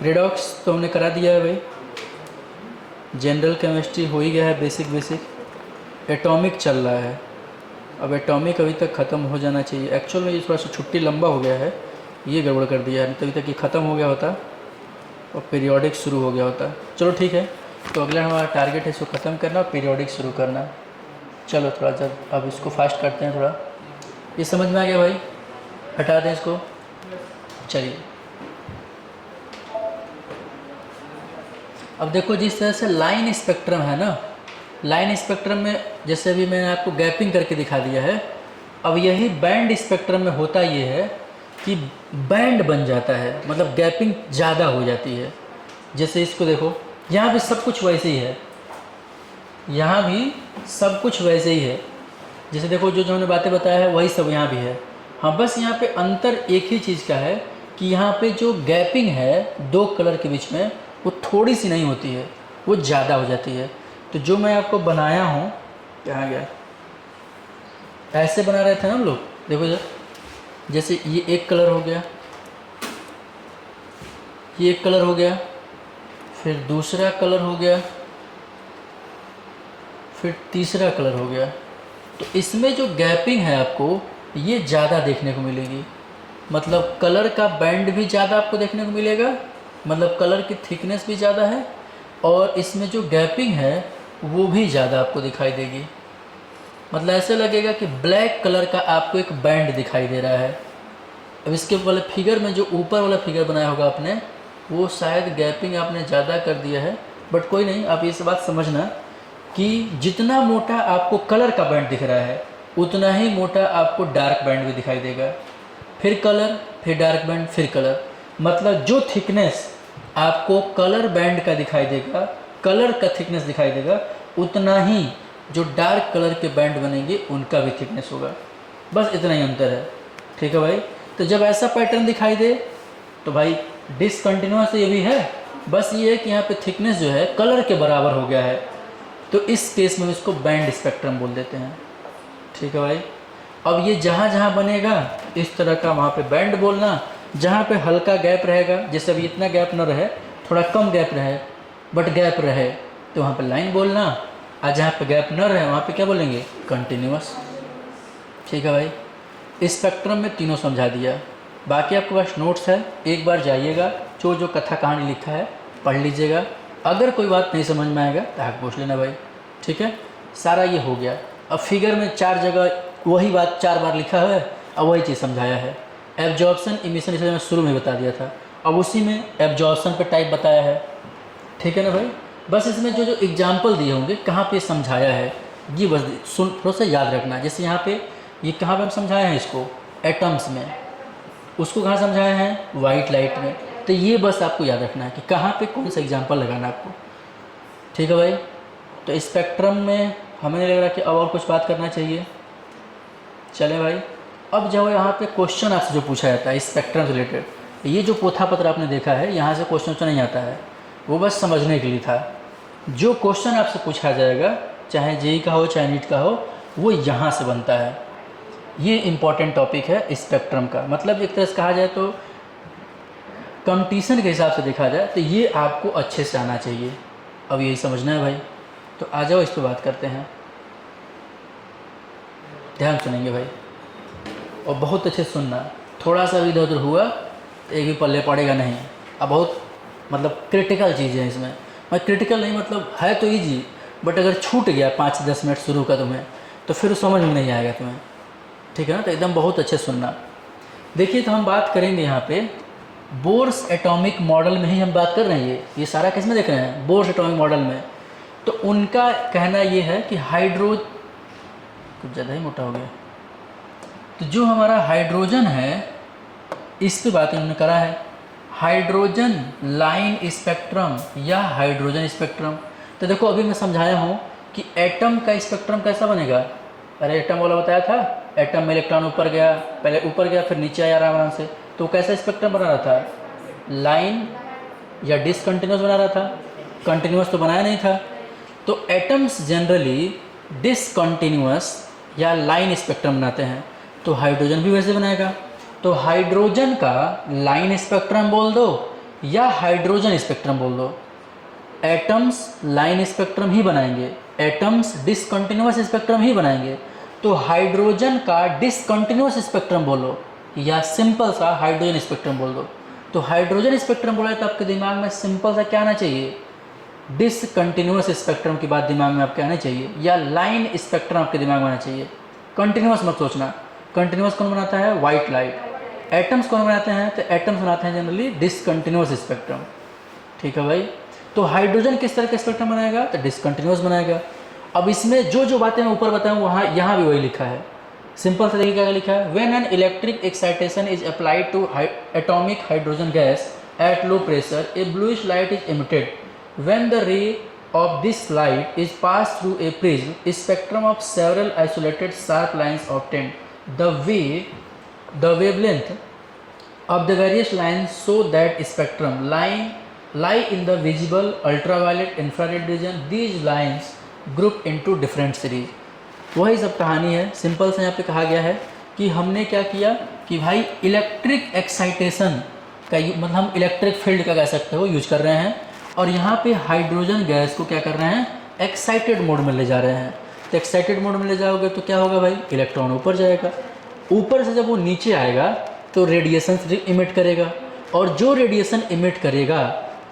रेडॉक्स तो हमने करा दिया है भाई, जनरल केमिस्ट्री हो ही गया है, बेसिक। एटॉमिक चल रहा है, अब एटॉमिक अभी तक ख़त्म हो जाना चाहिए। एक्चुअल में ये थोड़ा सा छुट्टी लंबा हो गया है, ये गड़बड़ कर दिया है, तभी तक ये ख़त्म हो गया होता और पीरियोडिक शुरू हो गया होता। चलो ठीक है, तो अगला हमारा टारगेट है इसको ख़त्म करना और पीरियोडिक शुरू करना। चलो थोड़ा जब अब इसको फास्ट करते हैं थोड़ा। ये समझ में आ गया भाई, हटा दें इसको। चलिए अब देखो, जिस तरह से लाइन स्पेक्ट्रम है ना, लाइन स्पेक्ट्रम में जैसे अभी मैंने आपको गैपिंग करके दिखा दिया है, अब यही बैंड स्पेक्ट्रम में होता ये है कि बैंड बन जाता है, मतलब गैपिंग ज़्यादा हो जाती है। जैसे इसको देखो, यहाँ भी सब कुछ वैसे ही है, यहाँ भी सब कुछ वैसे ही है। जैसे देखो, जो हमने बातें बताया है वही सब यहाँ भी है। हाँ, बस यहाँ पे अंतर एक ही चीज़ का है कि यहाँ पे जो गैपिंग है दो कलर के बीच में, वो थोड़ी सी नहीं होती है, वो ज़्यादा हो जाती है। तो जो मैं आपको बनाया हूँ, कहाँ गया, ऐसे बना रहे थे ना हम लोग, देखो जैसे ये एक कलर हो गया, ये एक कलर हो गया, फिर दूसरा कलर हो गया, फिर तीसरा कलर हो गया। तो इसमें जो गैपिंग है आपको ये ज़्यादा देखने को मिलेगी, मतलब कलर का बैंड भी ज़्यादा आपको देखने को मिलेगा, मतलब कलर की थिकनेस भी ज़्यादा है, और इसमें जो गैपिंग है वो भी ज़्यादा आपको दिखाई देगी। मतलब ऐसे लगेगा कि ब्लैक कलर का आपको एक बैंड दिखाई दे रहा है। अब इसके वाले फिगर में जो ऊपर वाला फिगर बनाया होगा आपने, वो शायद गैपिंग आपने ज़्यादा कर दिया है, बट कोई नहीं, आप ये बात समझना कि जितना मोटा आपको कलर का बैंड दिख रहा है उतना ही मोटा आपको डार्क बैंड भी दिखाई देगा। फिर कलर, फिर डार्क बैंड, फिर कलर, मतलब जो थिकनेस आपको कलर बैंड का दिखाई देगा, कलर का थिकनेस दिखाई देगा, उतना ही जो डार्क कलर के बैंड बनेंगे उनका भी थिकनेस होगा। बस इतना ही अंतर है, ठीक है भाई। तो जब ऐसा पैटर्न दिखाई दे तो भाई डिसकंटिन्यूअस ये भी है, बस ये है कि यहाँ पे थिकनेस जो है कलर के बराबर हो गया है, तो इस केस में इसको बैंड स्पेक्ट्रम बोल देते हैं, ठीक है भाई। अब ये जहाँ जहाँ बनेगा इस तरह का वहाँ पे बैंड बोलना, जहाँ पे हल्का गैप रहेगा, जैसे अभी इतना गैप न रहे, थोड़ा कम गैप रहे बट गैप रहे, तो वहाँ पे लाइन बोलना, और जहाँ पे गैप न रहे वहाँ पे क्या बोलेंगे, कंटिन्यूअस, ठीक है भाई। स्पेक्ट्रम में तीनों समझा दिया। बाकी आपके पास नोट्स है, एक बार जाइएगा, जो जो कथा कहानी लिखा है पढ़ लीजिएगा। अगर कोई बात नहीं समझ में आएगा तो आप पूछ लेना भाई, ठीक है। सारा ये हो गया। अब फिगर में 4 जगह वही बात 4 बार लिखा है, अब वही चीज़ समझाया है। एब्जॉर्प्शन इमिशन इसे मैं शुरू में बता दिया था, अब उसी में एब्जॉर्प्शन पे टाइप बताया है, ठीक है ना भाई। बस इसमें जो जो एग्जाम्पल दिए होंगे कहाँ पे समझाया है ये बस सुन, थोड़ा सा याद रखना। जैसे यहाँ पे ये कहाँ पे हम समझाए हैं इसको, एटम्स में, उसको कहाँ समझाया है, वाइट लाइट में। तो ये बस आपको याद रखना है कि कहाँ पे कौन सा एग्जाम्पल लगाना है आपको, ठीक है भाई। तो स्पेक्ट्रम में हमें लग रहा कि अब और कुछ बात करना चाहिए। चले भाई, अब जो यहाँ पे क्वेश्चन आपसे जो पूछा जाता है स्पेक्ट्रम से रिलेटेड, ये जो पोथा पत्र आपने देखा है यहाँ से क्वेश्चन नहीं आता है, वो बस समझने के लिए था। जो क्वेश्चन आपसे पूछा जाएगा, चाहे जेईई का हो चाहे नीट का हो, वो यहाँ से बनता है। ये इम्पॉर्टेंट टॉपिक है स्पेक्ट्रम का, मतलब एक तरह से कहा जाए तो कंपटीशन के हिसाब से देखा जाए तो ये आपको अच्छे से आना चाहिए। अब यही समझना है भाई, तो आ जाओ इस पर बात करते हैं। ध्यान सुनेंगे भाई, और बहुत अच्छे से सुनना, थोड़ा सा भी इधर उधर हुआ तो एक भी पल्ले पड़ेगा नहीं। अब बहुत मतलब क्रिटिकल चीज़ें हैं इसमें, मैं क्रिटिकल नहीं, मतलब है तो ईजी, बट अगर छूट गया 5-10 मिनट शुरू का तुम्हें, तो फिर समझ में नहीं आएगा तुम्हें, ठीक है ना। तो एकदम बहुत अच्छे सुनना। देखिए, तो हम बात करेंगे यहाँ पे बोर्स एटॉमिक मॉडल में ही हम बात कर रहे हैं। ये सारा किस में देख रहे हैं, बोर्स एटॉमिक मॉडल में। तो उनका कहना ये है कि कुछ ज़्यादा ही मोटा हो गया, तो जो हमारा हाइड्रोजन है इस पे बात इन्होंने करा है, हाइड्रोजन लाइन स्पेक्ट्रम या हाइड्रोजन स्पेक्ट्रम। तो देखो, अभी मैं समझाया हूँ कि एटम का स्पेक्ट्रम कैसा बनेगा। अरे एटम वाला बताया था, एटम में इलेक्ट्रॉन ऊपर गया, पहले ऊपर गया फिर नीचे आया आराम से, तो कैसा स्पेक्ट्रम बना रहा था, लाइन या डिसकंटिन्यूस बना रहा था? कंटिन्यूस तो बनाया नहीं था। तो एटम्स जनरली डिसकंटिन्यूस या लाइन स्पेक्ट्रम बनाते हैं, तो हाइड्रोजन भी वैसे बनाएगा। तो हाइड्रोजन का लाइन स्पेक्ट्रम बोल दो या हाइड्रोजन स्पेक्ट्रम बोल दो, एटम्स लाइन स्पेक्ट्रम ही बनाएंगे, एटम्स डिसकंटिन्यूस स्पेक्ट्रम ही बनाएंगे। तो हाइड्रोजन का डिसकंटिन्यूस स्पेक्ट्रम बोलो या सिंपल सा हाइड्रोजन स्पेक्ट्रम बोल दो। तो हाइड्रोजन स्पेक्ट्रम बोला तो आपके दिमाग में सिंपल सा क्या आना चाहिए? डिसकंटिन्यूस स्पेक्ट्रम की बात दिमाग में आपके आना चाहिए, या लाइन स्पेक्ट्रम आपके दिमाग में आना चाहिए। कंटिन्यूस मत सोचना। कंटिन्यूस कौन बनाता है? White light. एटम्स कौन बनाते हैं? तो एटम्स बनाते हैं जनरली डिसकंटिन्यूस स्पेक्ट्रम। ठीक है भाई। तो हाइड्रोजन किस तरह का स्पेक्ट्रम बनाएगा? तो डिसकंटिन्यूस बनाएगा। अब इसमें जो जो बातें मैं ऊपर बताऊँ वहाँ यहाँ भी वही लिखा है। सिंपल सा देखिए क्या लिखा है, when an electric excitation is applied to atomic hydrogen gas at low pressure, a bluish light is emitted. When the ray of this light is passed through a prism, a spectrum of several isolated sharp lines obtained. The wavelength of the various lines show that spectrum lie in the visible, ultraviolet, infrared region. These lines group into different series. वही सब कहानी है। Simple से यहाँ पे कहा गया है कि हमने क्या किया कि भाई इलेक्ट्रिक एक्साइटेशन का मतलब हम इलेक्ट्रिक फील्ड का कह सकते हो यूज कर रहे हैं, और यहाँ पे हाइड्रोजन गैस को क्या कर रहे हैं? एक्साइटेड मोड में ले जा रहे हैं। तो एक्साइटेड मोड में ले जाओगे तो क्या होगा भाई? इलेक्ट्रॉन ऊपर जाएगा, ऊपर से जब वो नीचे आएगा तो रेडिएशन इमिट करेगा, और जो रेडिएशन इमिट करेगा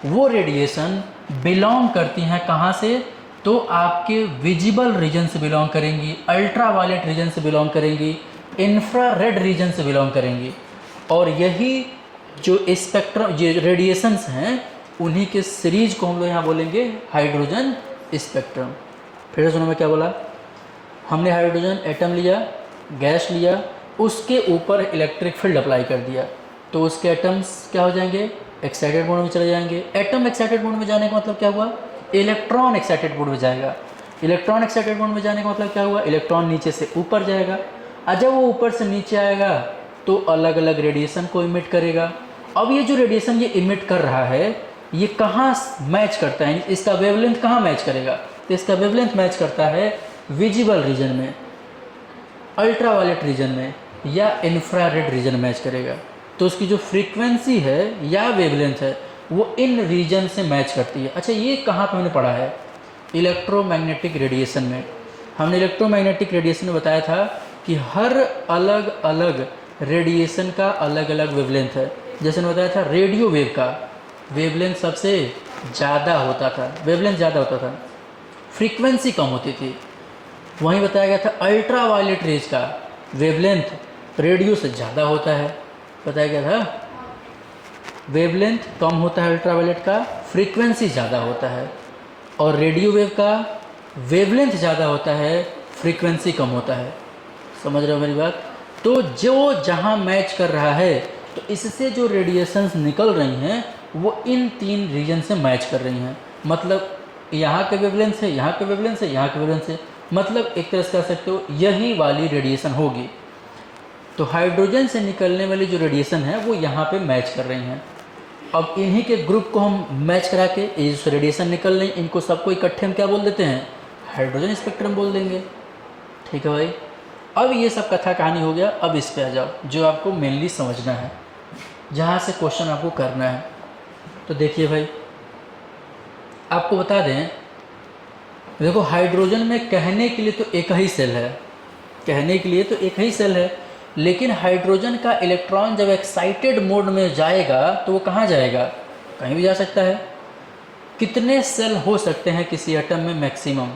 वो रेडिएशन बिलोंग करती हैं कहाँ से? तो आपके विजिबल रीजन से बिलोंग करेंगी, अल्ट्रावायलेट रीजन से बिलोंग करेंगी, इंफ्रारेड रीजन से बिलोंग करेंगी। और यही जो स्पेक्ट्रम ये रेडिएशंस हैं उन्हीं के सीरीज को हम लोग यहाँ बोलेंगे हाइड्रोजन स्पेक्ट्रम। फिर सुनो मैं क्या बोला, हमने हाइड्रोजन एटम लिया, गैस लिया, उसके ऊपर इलेक्ट्रिक फील्ड अप्लाई कर दिया, तो उसके एटम्स क्या हो जाएंगे? एक्साइटेड मोड में चले जाएंगे। एटम एक्साइटेड मोड में जाने का मतलब क्या हुआ? इलेक्ट्रॉन एक्साइटेड मोड में जाएगा। इलेक्ट्रॉन एक्साइटेड मोड में जाने का मतलब क्या हुआ? इलेक्ट्रॉन नीचे से ऊपर जाएगा, और जब वो ऊपर से नीचे आएगा तो अलग अलग रेडिएशन को इमिट करेगा। अब ये जो रेडिएशन ये इमिट कर रहा है ये कहाँ मैच करता है? इसका वेवलेंथ कहाँ मैच करेगा? तो इसका वेवलेंथ मैच करता है विजिबल रीजन में, अल्ट्रावायलेट रीजन में, या इंफ्रारेड रीजन मैच करेगा। तो उसकी जो फ्रीक्वेंसी है या वेवलेंथ है वो इन रीजन से मैच करती है। अच्छा, ये कहाँ पे हमने पढ़ा है? इलेक्ट्रोमैग्नेटिक रेडिएशन में। हमने इलेक्ट्रोमैग्नेटिक रेडिएशन में बताया था कि हर अलग अलग रेडिएशन का अलग अलग वेवलेंथ है। जैसे मैंने बताया था रेडियो वेव का वेवलेंथ सबसे ज़्यादा होता था, वेवलेंथ ज़्यादा होता था, फ्रीक्वेंसी कम होती थी। वहीं बताया गया था अल्ट्रावायलेट रेज का वेवलेंथ रेडियो से ज़्यादा होता है। बताया गया था वेवलेंथ कम होता है अल्ट्रावायलेट का, फ्रीक्वेंसी ज़्यादा होता है, और रेडियो वेव का वेवलेंथ ज़्यादा होता है, फ्रीक्वेंसी कम होता है। समझ रहे हो मेरी बात? तो जो जहाँ मैच कर रहा है तो इससे जो रेडिएशंस निकल रही हैं वो इन तीन रीजन से मैच कर रही हैं। मतलब यहाँ के वेवलेंथ से, यहाँ के वेवलेंथ से, यहाँ के वेवलेंथ से, मतलब एक तरह से कह सकते हो यही वाली रेडिएशन होगी। तो हाइड्रोजन से निकलने वाली जो रेडिएशन है वो यहाँ पे मैच कर रही हैं। अब इन्हीं के ग्रुप को हम मैच करा के ये जो रेडिएशन निकल रही इनको सबको इकट्ठे हम क्या बोल देते हैं? हाइड्रोजन स्पेक्ट्रम बोल देंगे। ठीक है भाई। अब ये सब कथा कहानी हो गया। अब इस पे आ जाओ जो आपको मेनली समझना है, जहाँ से क्वेश्चन आपको करना है। तो देखिए भाई, आपको बता दें, देखो हाइड्रोजन में कहने के लिए तो एक ही सेल है, कहने के लिए तो एक ही सेल है, लेकिन हाइड्रोजन का इलेक्ट्रॉन जब एक्साइटेड मोड में जाएगा तो वो कहाँ जाएगा? कहीं भी जा सकता है। कितने सेल हो सकते हैं किसी एटम में? मैक्सिमम,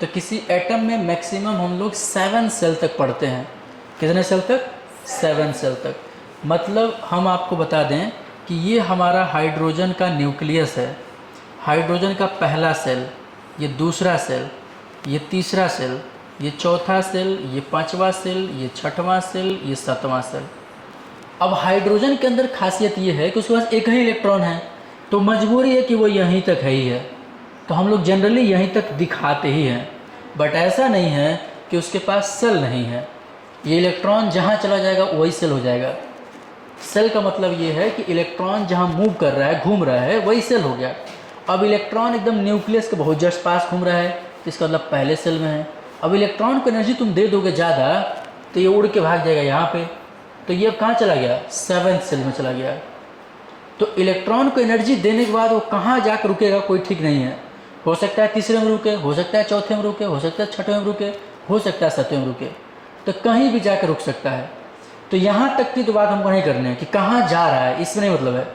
तो किसी एटम में मैक्सिमम हम लोग 7 सेल तक पढ़ते हैं। कितने सेल तक? 7 सेल तक। मतलब हम आपको बता दें कि ये हमारा हाइड्रोजन का न्यूक्लियस है। हाइड्रोजन का पहला सेल, ये दूसरा सेल, ये तीसरा सेल, ये चौथा सेल, ये पांचवा सेल, ये छठवां सेल, ये सातवां सेल। अब हाइड्रोजन के अंदर खासियत ये है कि उसके पास एक ही इलेक्ट्रॉन है, तो मजबूरी है कि वो यहीं तक है ही है, तो हम लोग जनरली यहीं तक दिखाते ही हैं। बट ऐसा नहीं है कि उसके पास सेल नहीं है, ये इलेक्ट्रॉन जहाँ चला जाएगा वही सेल हो जाएगा। सेल का मतलब ये है कि इलेक्ट्रॉन जहाँ मूव कर रहा है, घूम रहा है, वही सेल हो गया। अब इलेक्ट्रॉन एकदम न्यूक्लियस के बहुत जस्ट पास घूम रहा है, तो इसका मतलब पहले सेल में है। अब इलेक्ट्रॉन को एनर्जी तुम दे दोगे ज़्यादा तो ये उड़ के भाग जाएगा यहाँ पे, तो ये कहाँ चला गया, 7th सेल में चला गया। तो इलेक्ट्रॉन को एनर्जी देने के बाद वो कहाँ जाकर रुकेगा कोई ठीक नहीं है। हो सकता है तीसरे में रुके, हो सकता है चौथे में रुके, हो सकता है छठवें में रुके, हो सकता है 7वें में रुके, तो कहीं भी जाकर रुक सकता है। तो यहाँ तक की तो बात हमको नहीं करनी है कि कहाँ जा रहा है, इसमें नहीं मतलब है,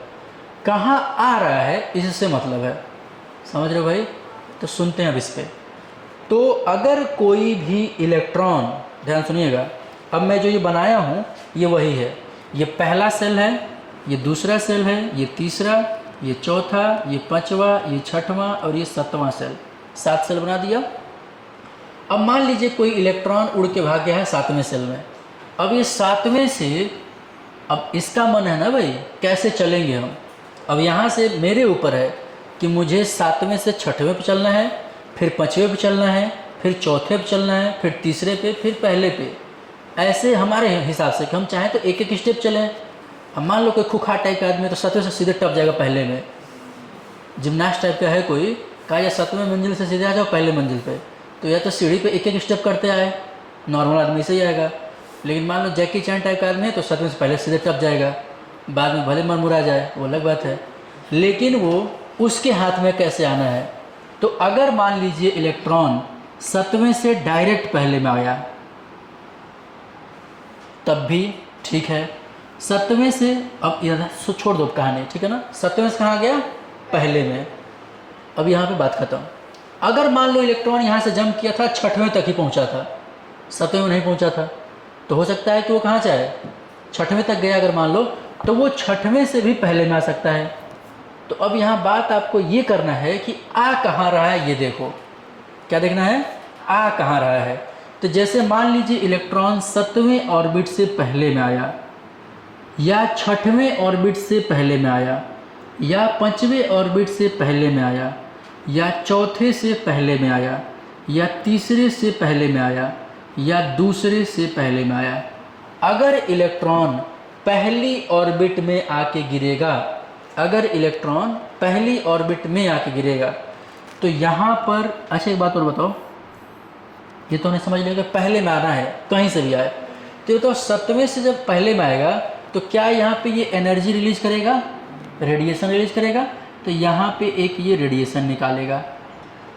कहाँ आ रहा है इससे मतलब है। समझ रहे हो भाई? तो सुनते हैं अब इस पर। तो अगर कोई भी इलेक्ट्रॉन, ध्यान सुनिएगा, अब मैं जो ये बनाया हूँ ये वही है। ये पहला सेल है, ये दूसरा सेल है, ये तीसरा, ये चौथा, ये पांचवा, ये छठवां और ये 7वां सेल। 7 सेल बना दिया। अब मान लीजिए कोई इलेक्ट्रॉन उड़ के भाग गया है 7वें सेल में। अब ये 7वें से, अब इसका मन है ना भाई कैसे चलेंगे हम। अब यहाँ से मेरे ऊपर है कि मुझे 7वें से 6वें पे चलना है, फिर 5वें पे चलना है, फिर चौथे पे चलना है, फिर तीसरे पे, फिर पहले पे। ऐसे हमारे हिसाब से कि हम चाहें तो एक एक स्टेप चलें। अब मान लो कोई खुखा टाइप का आदमी तो 7वें से सीधे टप जाएगा पहले में। जिम्नास्ट टाइप का है कोई, कहा या 7वें मंजिल से सीधे आ जाओ पहले मंजिल पे, तो या तो सीढ़ी पे एक एक स्टेप करते आए, नॉर्मल आदमी से ही आएगा। लेकिन मान लो जैकी चैन टाइप का आदमी है तो 7वें से पहले सीधे टप जाएगा, बाद में भले मुरमुरा जाए वो अलग बात है, लेकिन वो उसके हाथ में कैसे आना है। तो अगर मान लीजिए इलेक्ट्रॉन 7वें से डायरेक्ट पहले में आया तब भी ठीक है। 7वें से, अब इधर छोड़ दो कहानी, ठीक है ना। 7वें से कहाँ गया, पहले में। अब यहाँ पे बात खत्म। अगर मान लो इलेक्ट्रॉन यहाँ से जंप किया था 6वें तक ही पहुँचा था, 7वें में नहीं पहुँचा था, तो हो सकता है कि वो कहाँ जाए, 6वें तक गया अगर मान लो, तो वो 6वें से भी पहले में आ सकता है। तो अब यहाँ बात आपको ये करना है कि आ कहाँ रहा है, ये देखो। क्या देखना है, आ कहाँ रहा है। तो जैसे मान लीजिए इलेक्ट्रॉन 7वें ऑर्बिट से पहले में आया, या 6वें ऑर्बिट से पहले में आया, या 5वें ऑर्बिट से पहले में आया, या चौथे से पहले में आया, या तीसरे से पहले में आया, या दूसरे से पहले में आया। अगर इलेक्ट्रॉन पहली ऑर्बिट में आके गिरेगा, अगर इलेक्ट्रॉन पहली ऑर्बिट में आके गिरेगा तो यहाँ पर, अच्छा एक बात और बताओ, ये तो नहीं समझ लेगा पहले में आना है कहीं से भी आए, तो ये तो 7वें से जब पहले में आएगा तो क्या यहाँ पे ये एनर्जी रिलीज करेगा, रेडिएशन रिलीज करेगा, तो यहाँ पे एक ये रेडिएशन निकालेगा।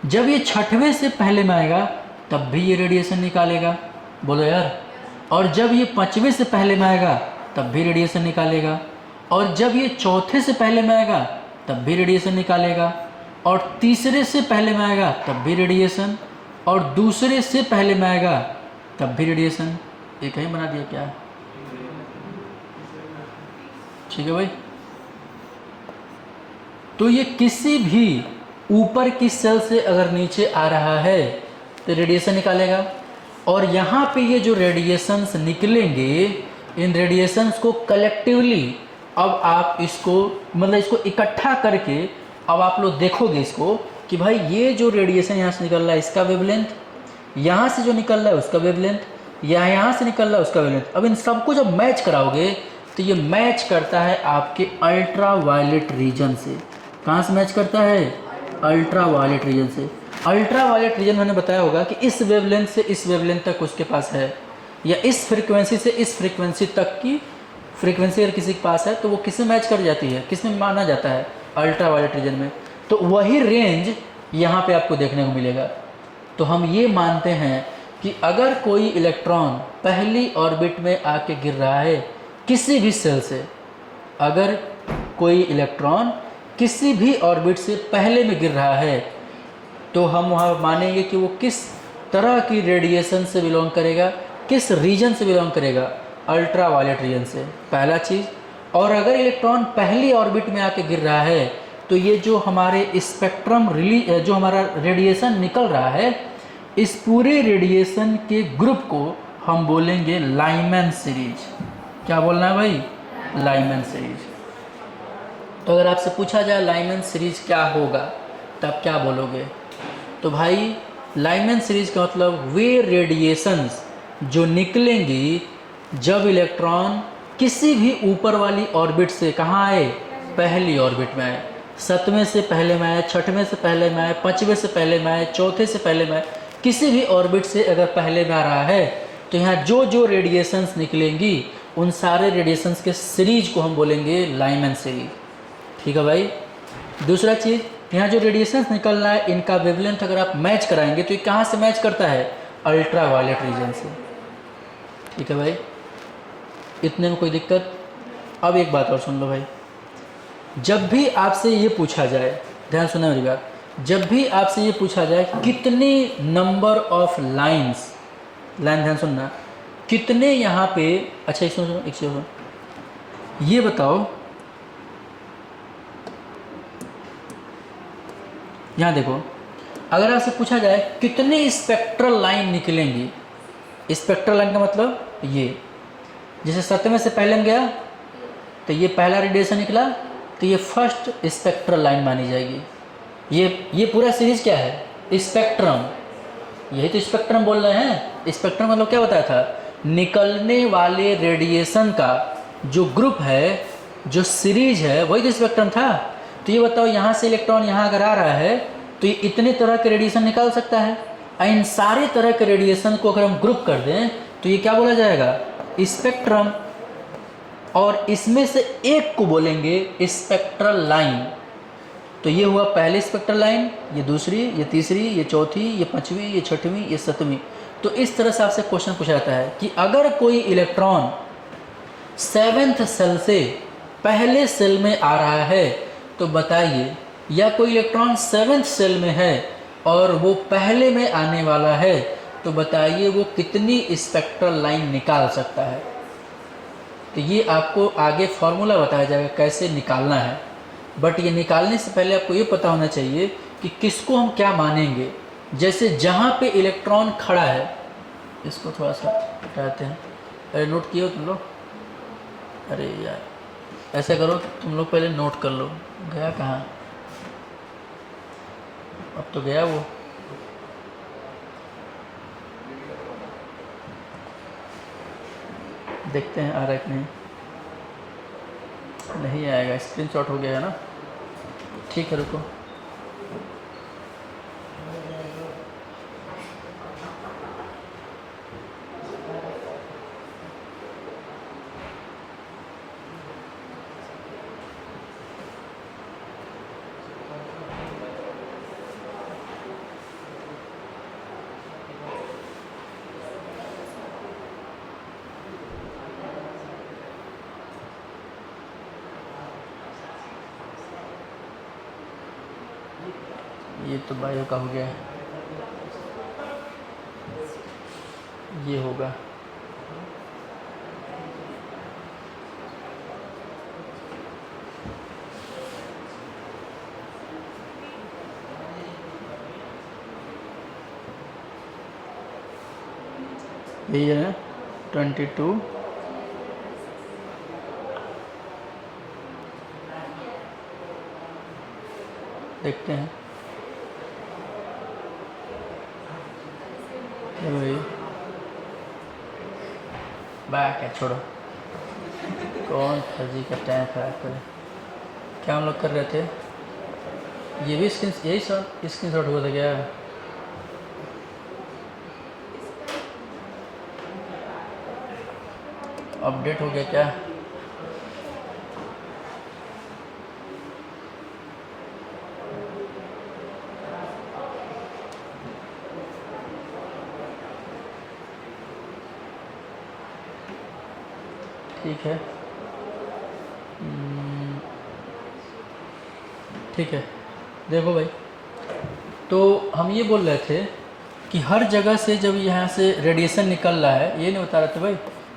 जब ये 6वें से पहले में आएगा तब भी ये रेडिएशन निकालेगा, बोलो यार। और जब ये 5वें से पहले में आएगा तब भी रेडिएशन निकालेगा, और जब ये चौथे से पहले में आएगा तब भी रेडिएशन निकालेगा, और तीसरे से पहले में आएगा तब भी रेडिएशन, और दूसरे से पहले में आएगा तब भी रेडिएशन। एक ही बना दिया क्या, ठीक है भाई। तो ये किसी भी ऊपर की सेल से अगर नीचे आ रहा है तो रेडिएशन निकालेगा, और यहाँ पे ये जो रेडिएशंस निकलेंगे, इन रेडिएशंस को कलेक्टिवली अब आप इसको, मतलब इसको इकट्ठा करके अब आप लोग देखोगे इसको कि भाई ये जो रेडिएशन यहाँ से निकल रहा है इसका वेवलेंथ, यहाँ से जो निकल रहा है उसका वेवलेंथ, या यहाँ से निकल रहा है उसका वेवलेंथ। अब इन सबको जब मैच कराओगे तो ये मैच करता है आपके अल्ट्रा वायलेट रीजन से। कहाँ से मैच करता है, अल्ट्रा वायलेट रीजन से। अल्ट्रा वायलेट रीजन मैंने बताया होगा कि इस वेवलेंथ से इस वेवलेंथ तक उसके पास है, या इस फ्रीक्वेंसी से इस फ्रीक्वेंसी तक की फ्रीक्वेंसी अगर किसी के पास है तो वो किस में मैच कर जाती है, किस में माना जाता है, अल्ट्रा वायलेट रीजन में। तो वही रेंज यहाँ पे आपको देखने को मिलेगा। तो हम ये मानते हैं कि अगर कोई इलेक्ट्रॉन पहली ऑर्बिट में आके गिर रहा है किसी भी सेल से, अगर कोई इलेक्ट्रॉन किसी भी ऑर्बिट से पहले में गिर रहा है तो हम वहाँ मानेंगे कि वो किस तरह की रेडिएशन से बिलोंग करेगा, किस रीजन से बिलोंग करेगा, अल्ट्रा वायलेट रीजन से, पहला चीज़। और अगर इलेक्ट्रॉन पहली ऑर्बिट में आके गिर रहा है तो ये जो हमारे स्पेक्ट्रम जो हमारा रेडिएशन निकल रहा है, इस पूरे रेडिएशन के ग्रुप को हम बोलेंगे लाइमैन सीरीज। क्या बोलना है भाई, लाइमैन सीरीज। तो अगर आपसे पूछा जाए लाइमैन सीरीज क्या होगा तब क्या बोलोगे, तो भाई लाइमैन सीरीज का मतलब वे रेडिएशंस जो निकलेंगी जब इलेक्ट्रॉन किसी भी ऊपर वाली ऑर्बिट से कहाँ आए, पहली ऑर्बिट में आए, 7वें से पहले में आए, 6वें से पहले में आए, 5वें से पहले में आए, 4थे से पहले में आए, किसी भी ऑर्बिट से अगर पहले में आ रहा है तो यहाँ जो जो रेडिएशंस निकलेंगी उन सारे रेडिएशंस के सीरीज को हम बोलेंगे लाइमन सीरीज। ठीक है भाई। दूसरा चीज़, यहाँ जो रेडिएशंस निकल रहा है इनका वेवलेंथ अगर आप मैच कराएंगे तो ये कहाँ से मैच करता है, अल्ट्रा वायलेट रीजन से। ठीक है भाई, इतने में कोई दिक्कत। अब एक बात और सुन लो भाई, जब भी आपसे ये पूछा जाए, ध्यान सुना मेरी बात, जब भी आपसे ये पूछा जाए कितने नंबर ऑफ लाइंस, लाइन ध्यान सुनना, कितने यहाँ पे, अच्छा एक सुनो, एक सुनो, ये बताओ, यहाँ देखो, अगर आपसे पूछा जाए कितने स्पेक्ट्रल लाइन निकलेंगी, स्पेक्ट्रल लाइन का मतलब ये, जैसे 7वें से पहले में गया तो ये पहला रेडिएशन निकला तो ये फर्स्ट स्पेक्ट्रल लाइन मानी जाएगी। ये पूरा सीरीज क्या है, स्पेक्ट्रम, यही तो स्पेक्ट्रम बोल रहे हैं। स्पेक्ट्रम मतलब क्या बताया था, निकलने वाले रेडिएशन का जो ग्रुप है, जो सीरीज है, वही तो स्पेक्ट्रम था। तो ये बताओ, यहाँ से इलेक्ट्रॉन यहाँ अगर आ रहा है तो ये इतने तरह के रेडिएशन निकाल सकता है, और इन सारे तरह के रेडिएशन को अगर हम ग्रुप कर दें तो ये क्या बोला जाएगा, स्पेक्ट्रम। और इसमें से एक को बोलेंगे स्पेक्ट्रल लाइन। तो ये हुआ पहली स्पेक्ट्रल लाइन, ये दूसरी, ये तीसरी, ये चौथी, ये 5वीं, ये 6वीं, ये 7वीं। तो इस तरह से आपसे क्वेश्चन पूछा जाता है कि अगर कोई इलेक्ट्रॉन 7th सेल से पहले सेल में आ रहा है तो बताइए, या कोई इलेक्ट्रॉन 7th सेल में है और वो पहले में आने वाला है तो बताइए वो कितनी स्पेक्ट्रल लाइन निकाल सकता है। तो ये आपको आगे फॉर्मूला बताया जाएगा कैसे निकालना है, बट ये निकालने से पहले आपको ये पता होना चाहिए कि किसको हम क्या मानेंगे। जैसे जहाँ पे इलेक्ट्रॉन खड़ा है, इसको थोड़ा सा हटाते हैं, अरे नोट किए हो तुम लोग, अरे यार ऐसा करो तुम लोग पहले नोट कर लो, गया कहाँ, अब तो गया वो, देखते हैं आ रहा है कि नहीं आएगा, स्क्रीनशॉट हो गया है ना, ठीक है रुको। ये तो बायो का हो गया, ये होगा यही है 22, देखते हैं वही बात है, छोड़ो, कौन फर्जी का टाइम खराब करे। क्या हम लोग कर रहे थे, ये भी स्क्रीन, यही स्क्रीनशॉट हुआ था क्या, अपडेट हो गया क्या, ठीक है, ठीक है। देखो भाई, तो हम ये बोल रहे थे कि हर जगह से जब यहाँ से रेडिएशन निकल रहा है, ये नहीं बता रहे थे भाई,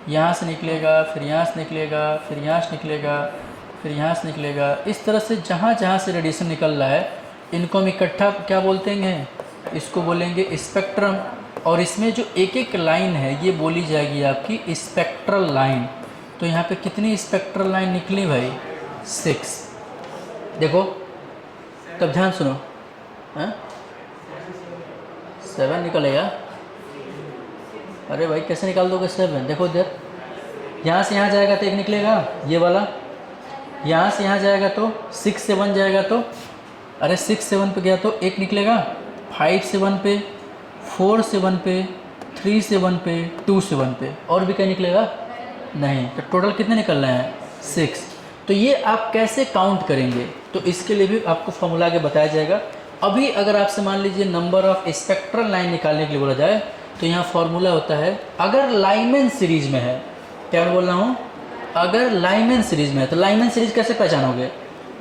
यहाँ से निकलेगा, फिर यहाँ से निकलेगा, फिर यहाँ से निकलेगा, फिर यहाँ से निकलेगा, इस तरह से जहाँ जहाँ से रेडिएशन निकल रहा है इनको हम इकट्ठा क्या बोलते हैं, इसको बोलेंगे स्पेक्ट्रम। और इसमें जो एक एक लाइन है ये बोली जाएगी आपकी स्पेक्ट्रल लाइन। तो यहाँ पे कितनी स्पेक्ट्रल लाइन निकली भाई, 6। देखो तब ध्यान सुनो, 7 निकलेगा, अरे भाई कैसे निकाल दोगे 7, देखो इधर, यहाँ से यहाँ जाएगा तो एक निकलेगा ये वाला, यहाँ से यहाँ जाएगा तो 6 से 1 जाएगा तो, अरे 6 से 1 पे गया तो एक निकलेगा, 5 से 1 पे, 4 से 1 पे, 3 से 1 पे, 2 से 1 पे, और भी क्या निकलेगा नहीं। तो टोटल कितने निकल रहे हैं 6। तो ये आप कैसे काउंट करेंगे, तो इसके लिए भी आपको फॉर्मूला आगे बताया जाएगा। अभी अगर आपसे मान लीजिए नंबर ऑफ स्पेक्ट्रल लाइन निकालने के लिए बोला जाए तो यहाँ फॉर्मूला होता है, अगर लाइमन सीरीज में है, क्या मैं बोल रहा हूँ, अगर लाइमन सीरीज में है तो लाइमन सीरीज कैसे पहचानोगे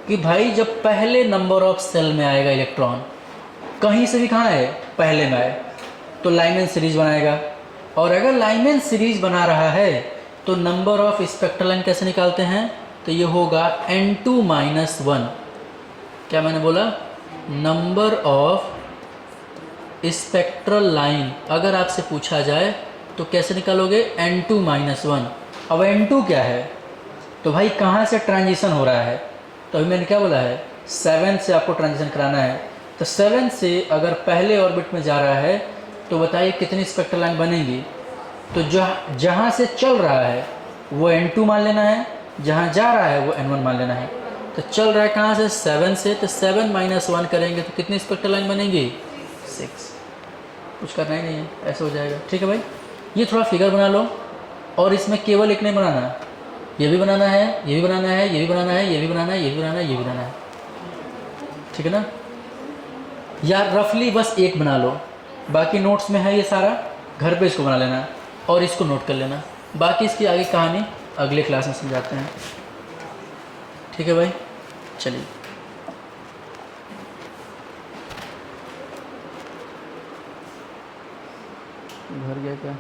कि भाई जब पहले नंबर ऑफ सेल में आएगा इलेक्ट्रॉन, कहीं से भी कहाँ है पहले में आए तो लाइमन सीरीज बनाएगा। और अगर लाइमन सीरीज बना रहा है तो नंबर ऑफ स्पेक्ट्रल लाइन कैसे निकालते हैं, तो ये होगा n2 - 1। क्या मैंने बोला, नंबर ऑफ स्पेक्ट्रल लाइन अगर आपसे पूछा जाए तो कैसे निकालोगे, n2 - 1। अब n2 क्या है, तो भाई कहाँ से ट्रांजिशन हो रहा है, तो अभी मैंने क्या बोला है 7 से आपको ट्रांजिशन कराना है। तो 7 से अगर पहले ऑर्बिट में जा रहा है तो बताइए कितनी स्पेक्ट्रल लाइन बनेगी। तो जहाँ से चल रहा है वो n2 मान लेना है, जहाँ जा रहा है वो n1 मान लेना है। तो चल रहा है कहाँ से 7 से, तो 7 - 1 करेंगे तो कितनी स्पेक्ट्रल लाइन बनेगी 6। कुछ करना ही नहीं है, ऐसे हो जाएगा। ठीक है भाई, ये थोड़ा फिगर बना लो, और इसमें केवल एक नहीं बनाना, ये भी बनाना है, ये भी बनाना है, ये भी बनाना है, ये भी बनाना है, ये भी बनाना है, ये भी बनाना है। ठीक है ना, या रफली बस एक बना लो, बाकी नोट्स में है ये सारा, घर पे इसको बना लेना और इसको नोट कर लेना। बाकी इसकी आगे कहानी अगले क्लास में समझाते हैं। ठीक है भाई, चलिए। घर गया क्या?